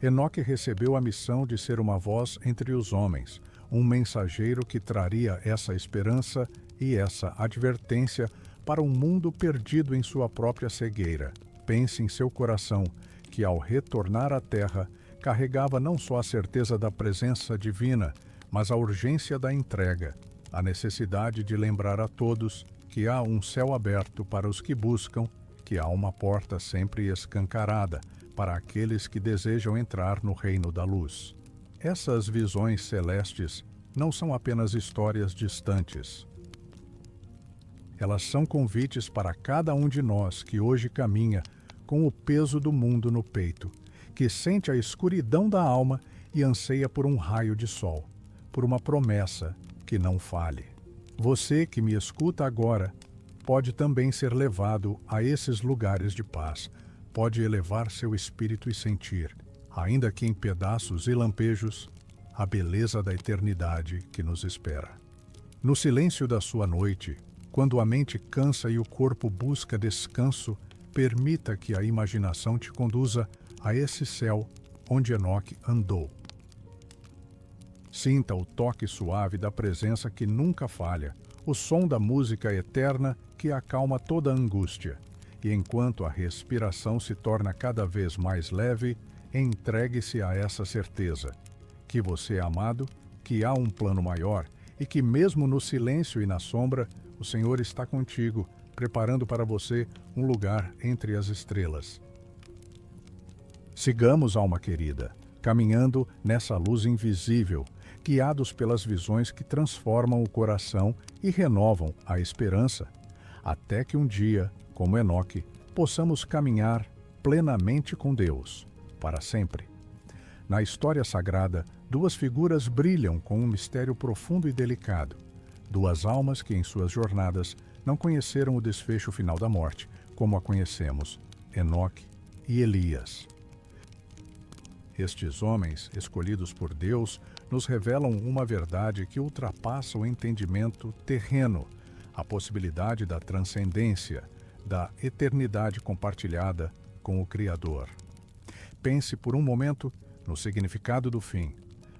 Enoque recebeu a missão de ser uma voz entre os homens, um mensageiro que traria essa esperança e essa advertência para um mundo perdido em sua própria cegueira. Pense em seu coração, que ao retornar à terra, carregava não só a certeza da presença divina, mas a urgência da entrega, a necessidade de lembrar a todos que há um céu aberto para os que buscam, que há uma porta sempre escancarada para aqueles que desejam entrar no reino da luz. Essas visões celestes não são apenas histórias distantes. Elas são convites para cada um de nós que hoje caminha com o peso do mundo no peito, que sente a escuridão da alma e anseia por um raio de sol, por uma promessa que não falhe. Você que me escuta agora pode também ser levado a esses lugares de paz, pode elevar seu espírito e sentir, ainda que em pedaços e lampejos, a beleza da eternidade que nos espera. No silêncio da sua noite, quando a mente cansa e o corpo busca descanso, permita que a imaginação te conduza a esse céu onde Enoque andou. Sinta o toque suave da presença que nunca falha, o som da música eterna que acalma toda a angústia. E enquanto a respiração se torna cada vez mais leve, entregue-se a essa certeza, que você é amado, que há um plano maior e que mesmo no silêncio e na sombra, o Senhor está contigo, preparando para você um lugar entre as estrelas. Sigamos, alma querida, caminhando nessa luz invisível, guiados pelas visões que transformam o coração e renovam a esperança, até que um dia, como Enoque, possamos caminhar plenamente com Deus, para sempre. Na história sagrada, duas figuras brilham com um mistério profundo e delicado. duas almas que em suas jornadas não conheceram o desfecho final da morte, como a conhecemos, Enoque e Elias. Estes homens, escolhidos por Deus, nos revelam uma verdade que ultrapassa o entendimento terreno, a possibilidade da transcendência, da eternidade compartilhada com o Criador. Pense por um momento no significado do fim.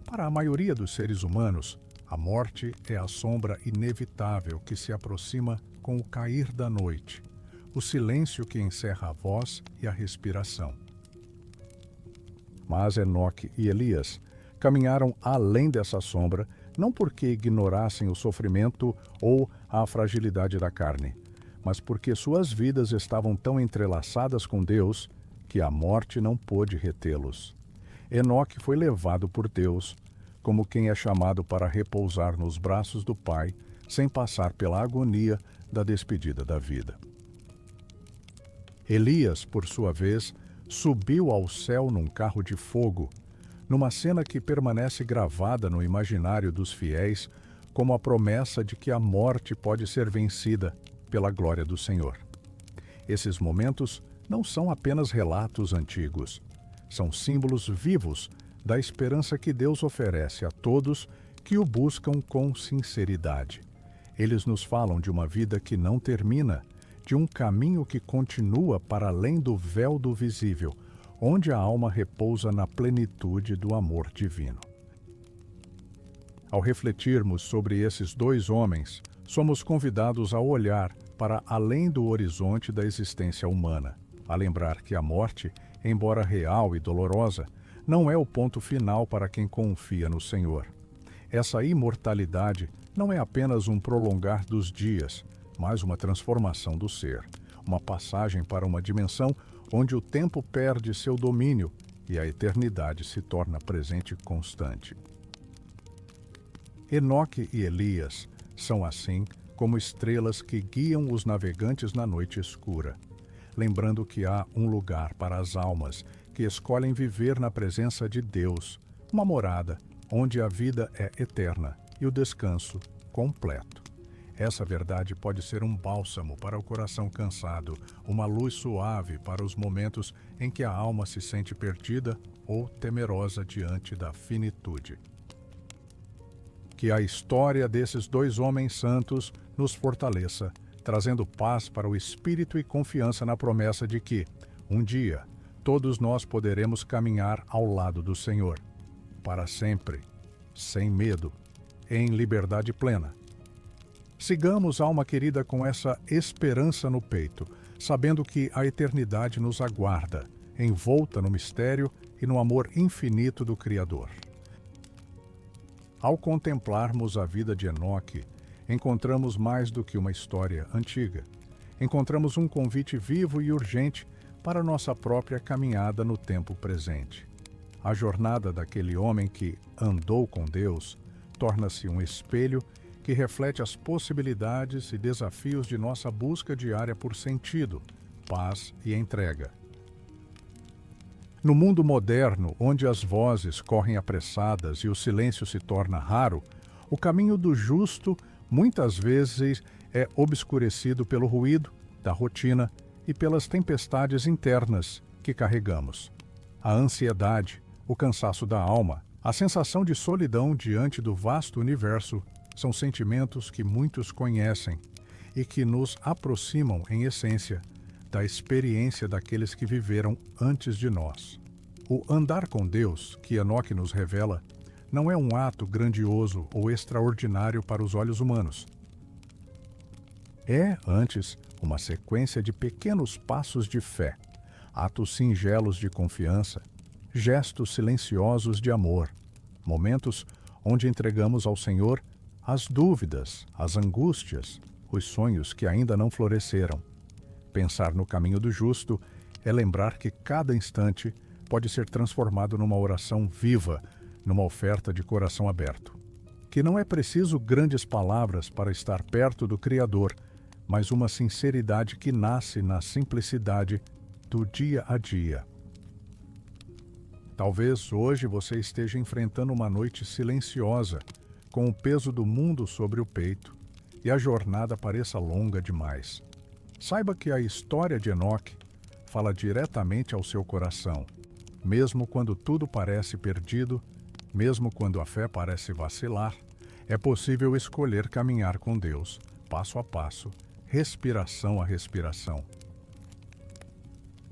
Para a maioria dos seres humanos, a morte é a sombra inevitável que se aproxima com o cair da noite, o silêncio que encerra a voz e a respiração. Mas Enoque e Elias caminharam além dessa sombra, não porque ignorassem o sofrimento ou a fragilidade da carne, mas porque suas vidas estavam tão entrelaçadas com Deus que a morte não pôde retê-los. Enoque foi levado por Deus, como quem é chamado para repousar nos braços do Pai, sem passar pela agonia da despedida da vida. Elias, por sua vez, subiu ao céu num carro de fogo, numa cena que permanece gravada no imaginário dos fiéis como a promessa de que a morte pode ser vencida pela glória do Senhor. Esses momentos não são apenas relatos antigos, são símbolos vivos da esperança que Deus oferece a todos que o buscam com sinceridade. Eles nos falam de uma vida que não termina, de um caminho que continua para além do véu do visível, onde a alma repousa na plenitude do amor divino. Ao refletirmos sobre esses dois homens, somos convidados a olhar para além do horizonte da existência humana, a lembrar que a morte, embora real e dolorosa, não é o ponto final para quem confia no Senhor. Essa imortalidade não é apenas um prolongar dos dias, mas uma transformação do ser, uma passagem para uma dimensão onde o tempo perde seu domínio e a eternidade se torna presente constante. Enoque e Elias são assim como estrelas que guiam os navegantes na noite escura, lembrando que há um lugar para as almas que escolhem viver na presença de Deus, uma morada onde a vida é eterna e o descanso completo. Essa verdade pode ser um bálsamo para o coração cansado, uma luz suave para os momentos em que a alma se sente perdida ou temerosa diante da finitude. Que a história desses dois homens santos nos fortaleça, trazendo paz para o espírito e confiança na promessa de que, um dia, todos nós poderemos caminhar ao lado do Senhor, para sempre, sem medo, em liberdade plena. Sigamos, alma querida, com essa esperança no peito, sabendo que a eternidade nos aguarda, envolta no mistério e no amor infinito do Criador. Ao contemplarmos a vida de Enoque, encontramos mais do que uma história antiga. Encontramos um convite vivo e urgente para nossa própria caminhada no tempo presente. A jornada daquele homem que andou com Deus torna-se um espelho que reflete as possibilidades e desafios de nossa busca diária por sentido, paz e entrega. No mundo moderno, onde as vozes correm apressadas e o silêncio se torna raro, o caminho do justo muitas vezes é obscurecido pelo ruído da rotina e pelas tempestades internas que carregamos. A ansiedade, o cansaço da alma, a sensação de solidão diante do vasto universo são sentimentos que muitos conhecem e que nos aproximam, em essência, da experiência daqueles que viveram antes de nós. O andar com Deus, que Enoque nos revela, não é um ato grandioso ou extraordinário para os olhos humanos. É, antes, uma sequência de pequenos passos de fé, atos singelos de confiança, gestos silenciosos de amor, momentos onde entregamos ao Senhor as dúvidas, as angústias, os sonhos que ainda não floresceram. Pensar no caminho do justo é lembrar que cada instante pode ser transformado numa oração viva, numa oferta de coração aberto. Que não é preciso grandes palavras para estar perto do Criador, mas uma sinceridade que nasce na simplicidade do dia a dia. Talvez hoje você esteja enfrentando uma noite silenciosa, com o peso do mundo sobre o peito, e a jornada pareça longa demais. Saiba que a história de Enoque fala diretamente ao seu coração. Mesmo quando tudo parece perdido, mesmo quando a fé parece vacilar, é possível escolher caminhar com Deus, passo a passo, respiração a respiração.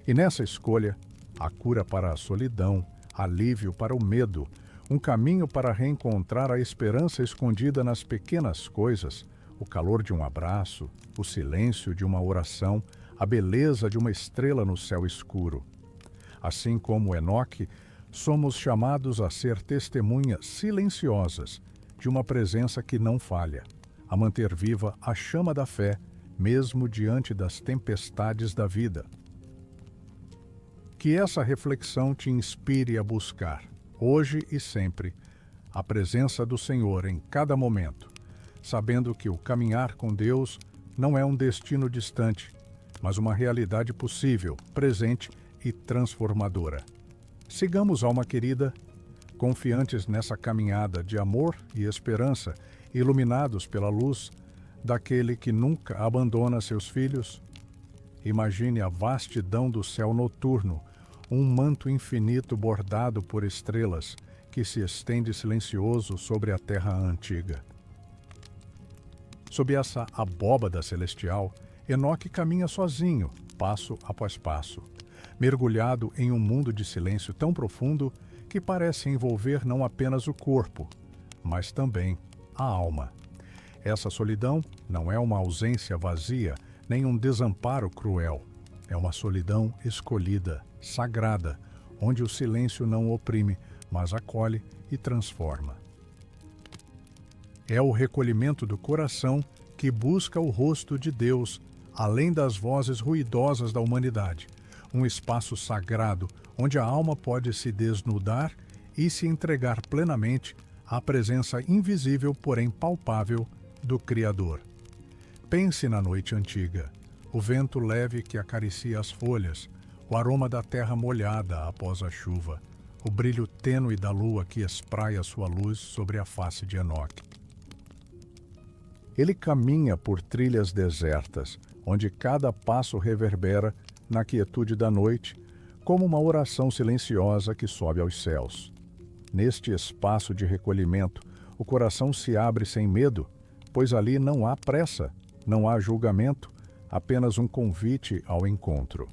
E nessa escolha, a cura para a solidão, alívio para o medo, um caminho para reencontrar a esperança escondida nas pequenas coisas, o calor de um abraço, o silêncio de uma oração, a beleza de uma estrela no céu escuro. Assim como Enoque, somos chamados a ser testemunhas silenciosas de uma presença que não falha, a manter viva a chama da fé, mesmo diante das tempestades da vida. Que essa reflexão te inspire a buscar, hoje e sempre, a presença do Senhor em cada momento, sabendo que o caminhar com Deus não é um destino distante, mas uma realidade possível, presente e transformadora. Sigamos, alma querida, confiantes nessa caminhada de amor e esperança, iluminados pela luz daquele que nunca abandona seus filhos. Imagine a vastidão do céu noturno, um manto infinito bordado por estrelas que se estende silencioso sobre a terra antiga. Sob essa abóbada celestial, Enoque caminha sozinho, passo após passo, mergulhado em um mundo de silêncio tão profundo que parece envolver não apenas o corpo, mas também a alma. Essa solidão não é uma ausência vazia, nem um desamparo cruel. É uma solidão escolhida, sagrada, onde o silêncio não oprime, mas acolhe e transforma. É o recolhimento do coração que busca o rosto de Deus, além das vozes ruidosas da humanidade, um espaço sagrado onde a alma pode se desnudar e se entregar plenamente à presença invisível, porém palpável, do Criador. Pense na noite antiga, o vento leve que acaricia as folhas, o aroma da terra molhada após a chuva, o brilho tênue da lua que espraia sua luz sobre a face de Enoque. Ele caminha por trilhas desertas, onde cada passo reverbera na quietude da noite, como uma oração silenciosa que sobe aos céus. Neste espaço de recolhimento, o coração se abre sem medo, pois ali não há pressa, não há julgamento, apenas um convite ao encontro.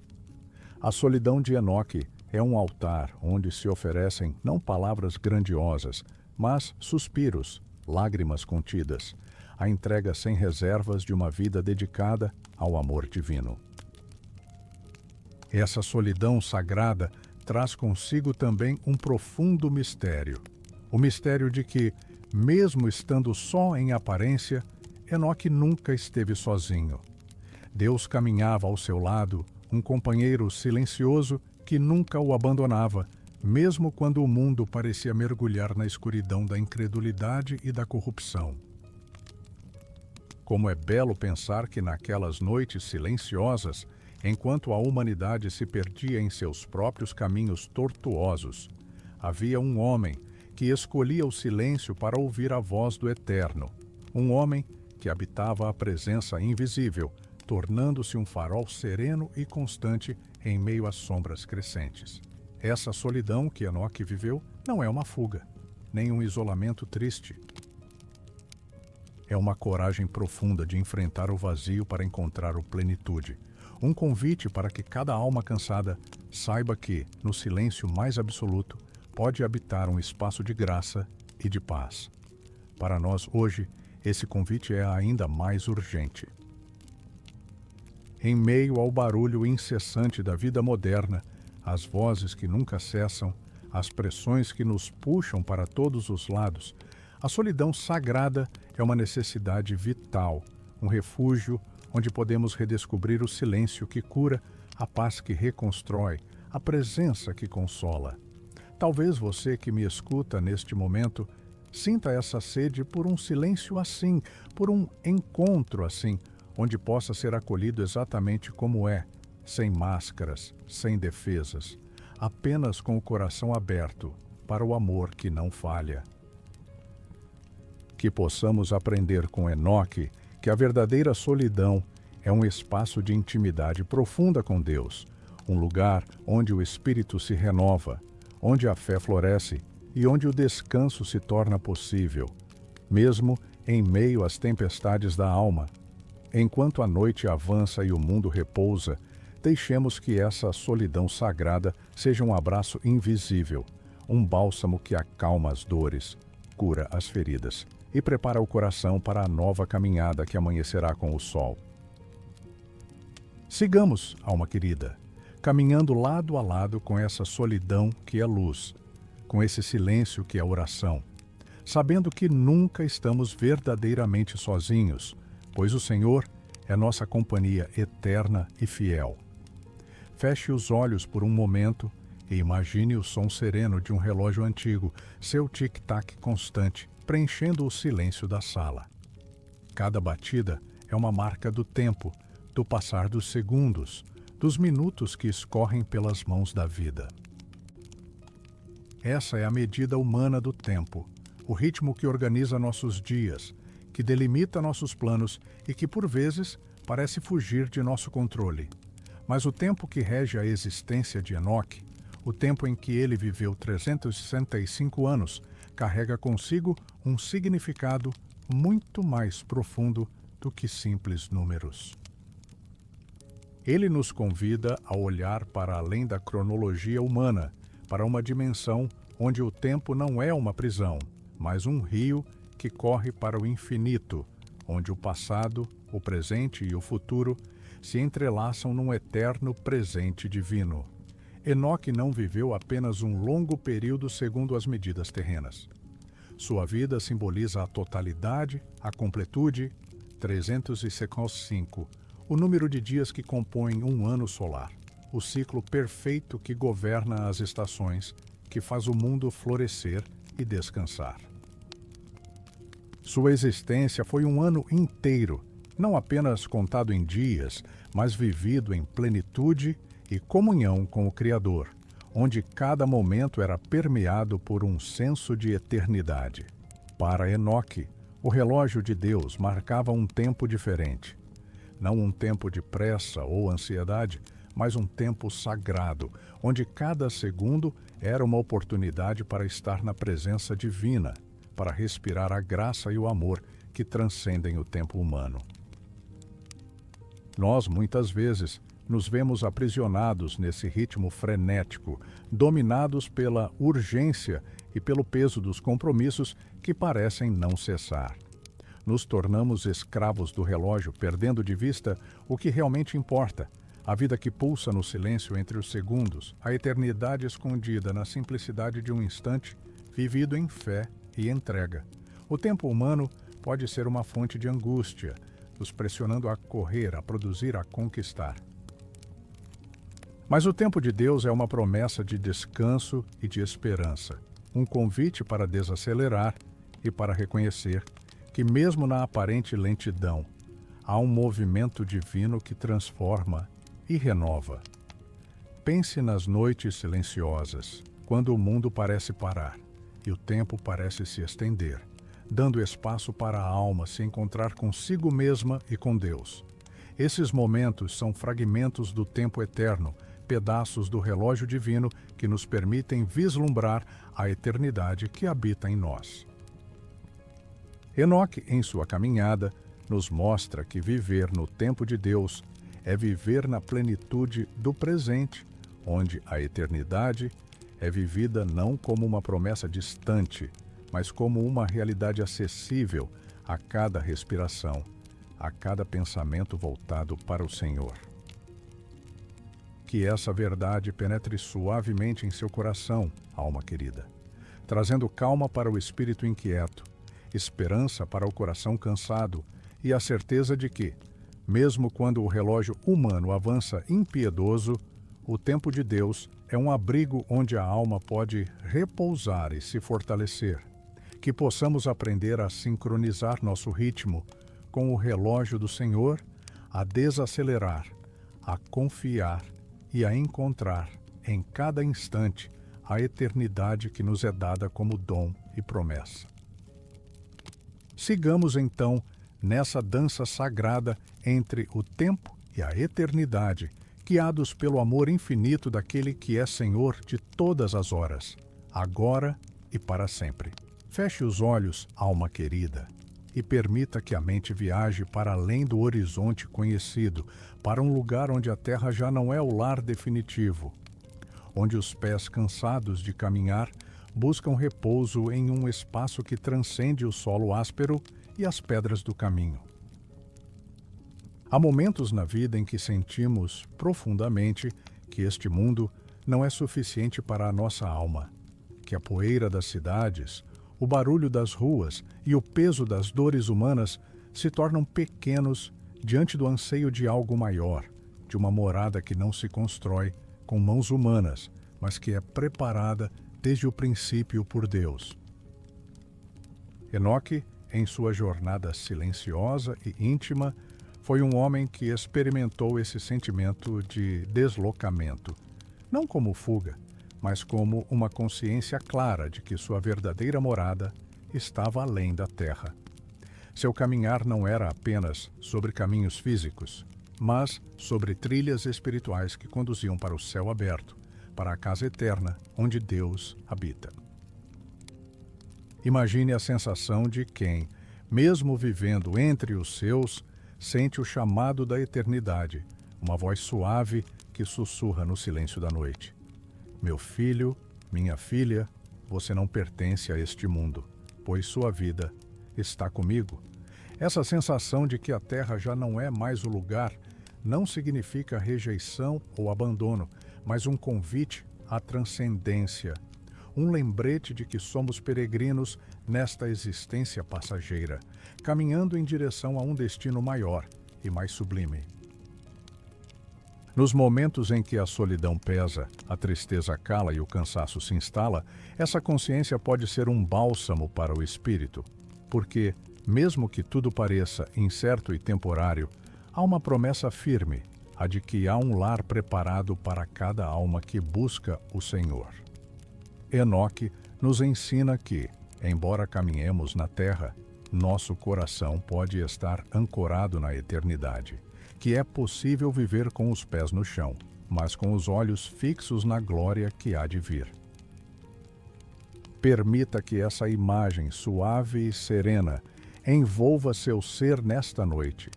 A solidão de Enoque é um altar onde se oferecem não palavras grandiosas, mas suspiros, lágrimas contidas, a entrega sem reservas de uma vida dedicada ao amor divino. Essa solidão sagrada traz consigo também um profundo mistério. O mistério de que, mesmo estando só em aparência, Enoque nunca esteve sozinho. Deus caminhava ao seu lado, um companheiro silencioso que nunca o abandonava, mesmo quando o mundo parecia mergulhar na escuridão da incredulidade e da corrupção. Como é belo pensar que naquelas noites silenciosas, enquanto a humanidade se perdia em seus próprios caminhos tortuosos, havia um homem que escolhia o silêncio para ouvir a voz do Eterno, um homem que habitava a presença invisível, tornando-se um farol sereno e constante em meio às sombras crescentes. Essa solidão que Enoque viveu não é uma fuga, nem um isolamento triste. É uma coragem profunda de enfrentar o vazio para encontrar a plenitude. Um convite para que cada alma cansada saiba que, no silêncio mais absoluto, pode habitar um espaço de graça e de paz. Para nós, hoje, esse convite é ainda mais urgente. Em meio ao barulho incessante da vida moderna, as vozes que nunca cessam, as pressões que nos puxam para todos os lados, a solidão sagrada é uma necessidade vital, um refúgio onde podemos redescobrir o silêncio que cura, a paz que reconstrói, a presença que consola. Talvez você que me escuta neste momento sinta essa sede por um silêncio assim, por um encontro assim, onde possa ser acolhido exatamente como é, sem máscaras, sem defesas, apenas com o coração aberto para o amor que não falha. Que possamos aprender com Enoque que a verdadeira solidão é um espaço de intimidade profunda com Deus, um lugar onde o espírito se renova, onde a fé floresce e onde o descanso se torna possível, mesmo em meio às tempestades da alma. Enquanto a noite avança e o mundo repousa, deixemos que essa solidão sagrada seja um abraço invisível, um bálsamo que acalma as dores, cura as feridas e prepara o coração para a nova caminhada que amanhecerá com o sol. Sigamos, alma querida, caminhando lado a lado com essa solidão que é luz, com esse silêncio que é oração, sabendo que nunca estamos verdadeiramente sozinhos, pois o Senhor é nossa companhia eterna e fiel. Feche os olhos por um momento e imagine o som sereno de um relógio antigo, seu tic-tac constante, preenchendo o silêncio da sala. Cada batida é uma marca do tempo, do passar dos segundos, dos minutos que escorrem pelas mãos da vida. Essa é a medida humana do tempo, o ritmo que organiza nossos dias, que delimita nossos planos e que, por vezes, parece fugir de nosso controle. Mas o tempo que rege a existência de Enoque, o tempo em que ele viveu 365 anos, carrega consigo um significado muito mais profundo do que simples números. Ele nos convida a olhar para além da cronologia humana, para uma dimensão onde o tempo não é uma prisão, mas um rio que corre para o infinito, onde o passado, o presente e o futuro se entrelaçam num eterno presente divino. Enoque não viveu apenas um longo período segundo as medidas terrenas. Sua vida simboliza a totalidade, a completude, 365, o número de dias que compõem um ano solar, o ciclo perfeito que governa as estações, que faz o mundo florescer e descansar. Sua existência foi um ano inteiro, não apenas contado em dias, mas vivido em plenitude e comunhão com o Criador, onde cada momento era permeado por um senso de eternidade. Para Enoque, o relógio de Deus marcava um tempo diferente. Não um tempo de pressa ou ansiedade, mas um tempo sagrado, onde cada segundo era uma oportunidade para estar na presença divina, para respirar a graça e o amor que transcendem o tempo humano. Nós, muitas vezes, nos vemos aprisionados nesse ritmo frenético, dominados pela urgência e pelo peso dos compromissos que parecem não cessar. Nos tornamos escravos do relógio, perdendo de vista o que realmente importa, a vida que pulsa no silêncio entre os segundos, a eternidade escondida na simplicidade de um instante, vivido em fé e entrega. O tempo humano pode ser uma fonte de angústia, nos pressionando a correr, a produzir, a conquistar. Mas o tempo de Deus é uma promessa de descanso e de esperança, um convite para desacelerar e para reconhecer que, mesmo na aparente lentidão, há um movimento divino que transforma e renova. Pense nas noites silenciosas, quando o mundo parece parar e o tempo parece se estender, dando espaço para a alma se encontrar consigo mesma e com Deus. Esses momentos são fragmentos do tempo eterno, pedaços do relógio divino que nos permitem vislumbrar a eternidade que habita em nós. Enoque, em sua caminhada, nos mostra que viver no tempo de Deus é viver na plenitude do presente, onde a eternidade é vivida não como uma promessa distante, mas como uma realidade acessível a cada respiração, a cada pensamento voltado para o Senhor. Que essa verdade penetre suavemente em seu coração, alma querida, trazendo calma para o espírito inquieto, esperança para o coração cansado e a certeza de que, mesmo quando o relógio humano avança impiedoso, o tempo de Deus é um abrigo onde a alma pode repousar e se fortalecer. Que possamos aprender a sincronizar nosso ritmo com o relógio do Senhor, a desacelerar, a confiar e a encontrar em cada instante a eternidade que nos é dada como dom e promessa. Sigamos então nessa dança sagrada entre o tempo e a eternidade, guiados pelo amor infinito daquele que é Senhor de todas as horas, agora e para sempre. Feche os olhos, alma querida, e permita que a mente viaje para além do horizonte conhecido, para um lugar onde a terra já não é o lar definitivo, onde os pés cansados de caminhar buscam repouso em um espaço que transcende o solo áspero e as pedras do caminho. Há momentos na vida em que sentimos profundamente que este mundo não é suficiente para a nossa alma, que a poeira das cidades, o barulho das ruas e o peso das dores humanas se tornam pequenos diante do anseio de algo maior, de uma morada que não se constrói com mãos humanas, mas que é preparada desde o princípio por Deus. Enoque, em sua jornada silenciosa e íntima, foi um homem que experimentou esse sentimento de deslocamento, não como fuga, mas como uma consciência clara de que sua verdadeira morada estava além da terra. Seu caminhar não era apenas sobre caminhos físicos, mas sobre trilhas espirituais que conduziam para o céu aberto, para a casa eterna onde Deus habita. Imagine a sensação de quem, mesmo vivendo entre os seus, sente o chamado da eternidade, uma voz suave que sussurra no silêncio da noite. Meu filho, minha filha, você não pertence a este mundo, pois sua vida está comigo. Essa sensação de que a terra já não é mais o lugar não significa rejeição ou abandono, mas um convite à transcendência, um lembrete de que somos peregrinos nesta existência passageira, caminhando em direção a um destino maior e mais sublime. Nos momentos em que a solidão pesa, a tristeza cala e o cansaço se instala, essa consciência pode ser um bálsamo para o espírito, porque, mesmo que tudo pareça incerto e temporário, há uma promessa firme, a de que há um lar preparado para cada alma que busca o Senhor. Enoque nos ensina que, embora caminhemos na terra, nosso coração pode estar ancorado na eternidade, que é possível viver com os pés no chão, mas com os olhos fixos na glória que há de vir. Permita que essa imagem suave e serena envolva seu ser nesta noite,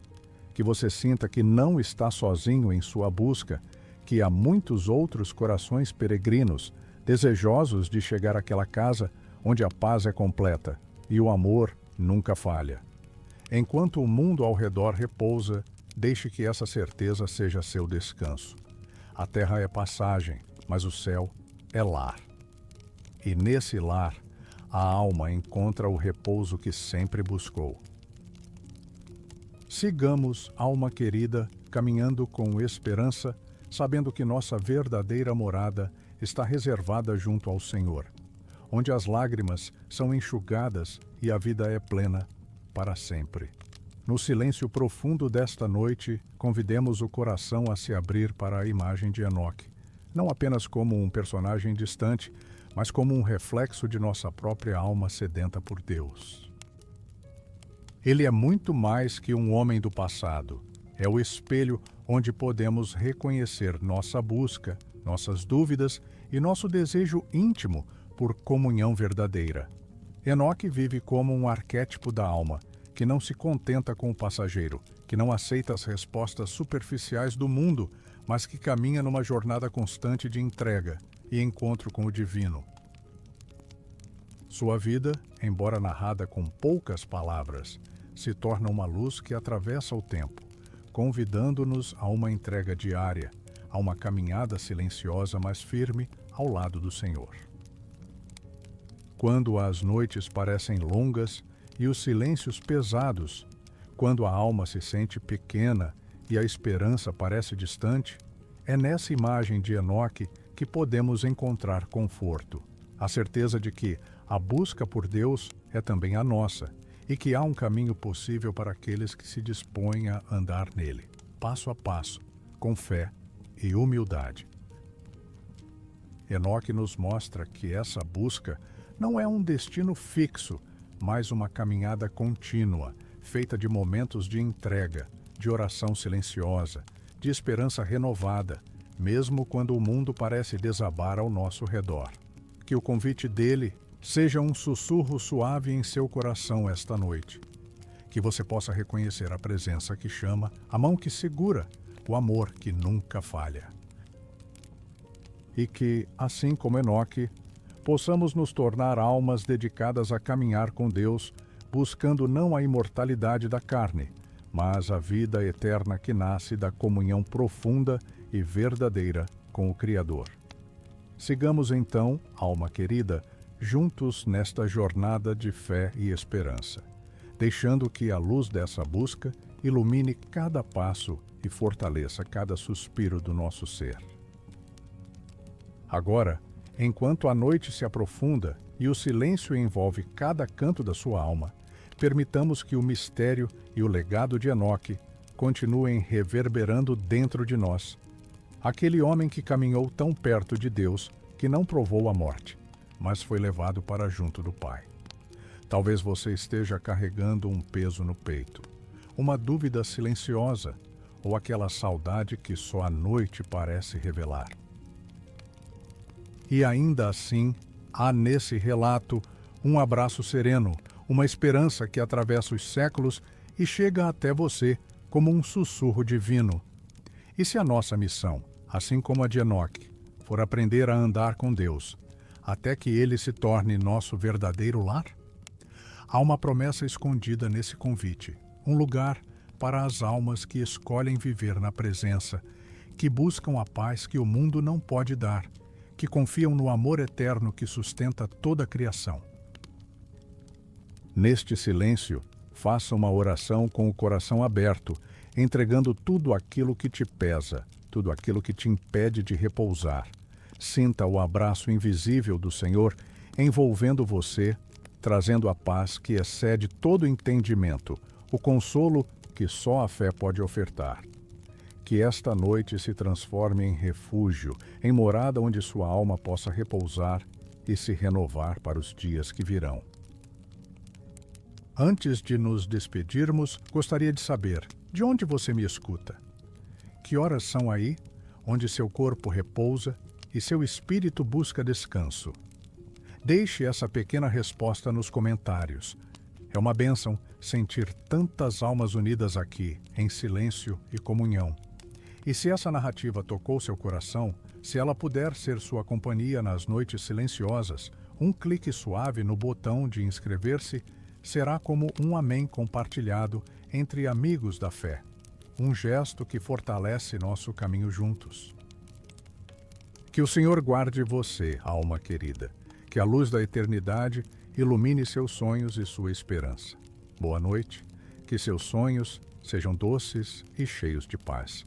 que você sinta que não está sozinho em sua busca, que há muitos outros corações peregrinos, desejosos de chegar àquela casa onde a paz é completa e o amor nunca falha. Enquanto o mundo ao redor repousa, deixe que essa certeza seja seu descanso. A terra é passagem, mas o céu é lar. E nesse lar, a alma encontra o repouso que sempre buscou. Sigamos, alma querida, caminhando com esperança, sabendo que nossa verdadeira morada está reservada junto ao Senhor, onde as lágrimas são enxugadas e a vida é plena para sempre. No silêncio profundo desta noite, convidemos o coração a se abrir para a imagem de Enoque, não apenas como um personagem distante, mas como um reflexo de nossa própria alma sedenta por Deus. Ele é muito mais que um homem do passado. É o espelho onde podemos reconhecer nossa busca, nossas dúvidas e nosso desejo íntimo por comunhão verdadeira. Enoque vive como um arquétipo da alma, que não se contenta com o passageiro, que não aceita as respostas superficiais do mundo, mas que caminha numa jornada constante de entrega e encontro com o divino. Sua vida, embora narrada com poucas palavras, se torna uma luz que atravessa o tempo, convidando-nos a uma entrega diária, a uma caminhada silenciosa mas firme ao lado do Senhor. Quando as noites parecem longas e os silêncios pesados, quando a alma se sente pequena e a esperança parece distante, é nessa imagem de Enoque que podemos encontrar conforto, a certeza de que a busca por Deus é também a nossa e que há um caminho possível para aqueles que se dispõem a andar nele, passo a passo, com fé e humildade. Enoque nos mostra que essa busca não é um destino fixo, mas uma caminhada contínua, feita de momentos de entrega, de oração silenciosa, de esperança renovada, mesmo quando o mundo parece desabar ao nosso redor. Que o convite dele seja um sussurro suave em seu coração esta noite. Que você possa reconhecer a presença que chama, a mão que segura, o amor que nunca falha. E que, assim como Enoque, possamos nos tornar almas dedicadas a caminhar com Deus, buscando não a imortalidade da carne, mas a vida eterna que nasce da comunhão profunda e verdadeira com o Criador. Sigamos então, alma querida, juntos nesta jornada de fé e esperança, deixando que a luz dessa busca ilumine cada passo e fortaleça cada suspiro do nosso ser. Agora, enquanto a noite se aprofunda e o silêncio envolve cada canto da sua alma, permitamos que o mistério e o legado de Enoque continuem reverberando dentro de nós. Aquele homem que caminhou tão perto de Deus que não provou a morte, mas foi levado para junto do Pai. Talvez você esteja carregando um peso no peito, uma dúvida silenciosa ou aquela saudade que só a noite parece revelar. E ainda assim, há nesse relato um abraço sereno, uma esperança que atravessa os séculos e chega até você como um sussurro divino. E se a nossa missão, assim como a de Enoque, for aprender a andar com Deus, até que Ele se torne nosso verdadeiro lar? Há uma promessa escondida nesse convite, um lugar para as almas que escolhem viver na presença, que buscam a paz que o mundo não pode dar, que confiam no amor eterno que sustenta toda a criação. Neste silêncio, faça uma oração com o coração aberto, entregando tudo aquilo que te pesa, tudo aquilo que te impede de repousar. Sinta o abraço invisível do Senhor envolvendo você, trazendo a paz que excede todo entendimento, o consolo que só a fé pode ofertar. Que esta noite se transforme em refúgio, em morada onde sua alma possa repousar e se renovar para os dias que virão. Antes de nos despedirmos, gostaria de saber, de onde você me escuta? Que horas são aí, onde seu corpo repousa e seu espírito busca descanso? Deixe essa pequena resposta nos comentários. É uma bênção sentir tantas almas unidas aqui, em silêncio e comunhão. E se essa narrativa tocou seu coração, se ela puder ser sua companhia nas noites silenciosas, um clique suave no botão de inscrever-se será como um amém compartilhado entre amigos da fé, um gesto que fortalece nosso caminho juntos. Que o Senhor guarde você, alma querida, que a luz da eternidade ilumine seus sonhos e sua esperança. Boa noite, que seus sonhos sejam doces e cheios de paz.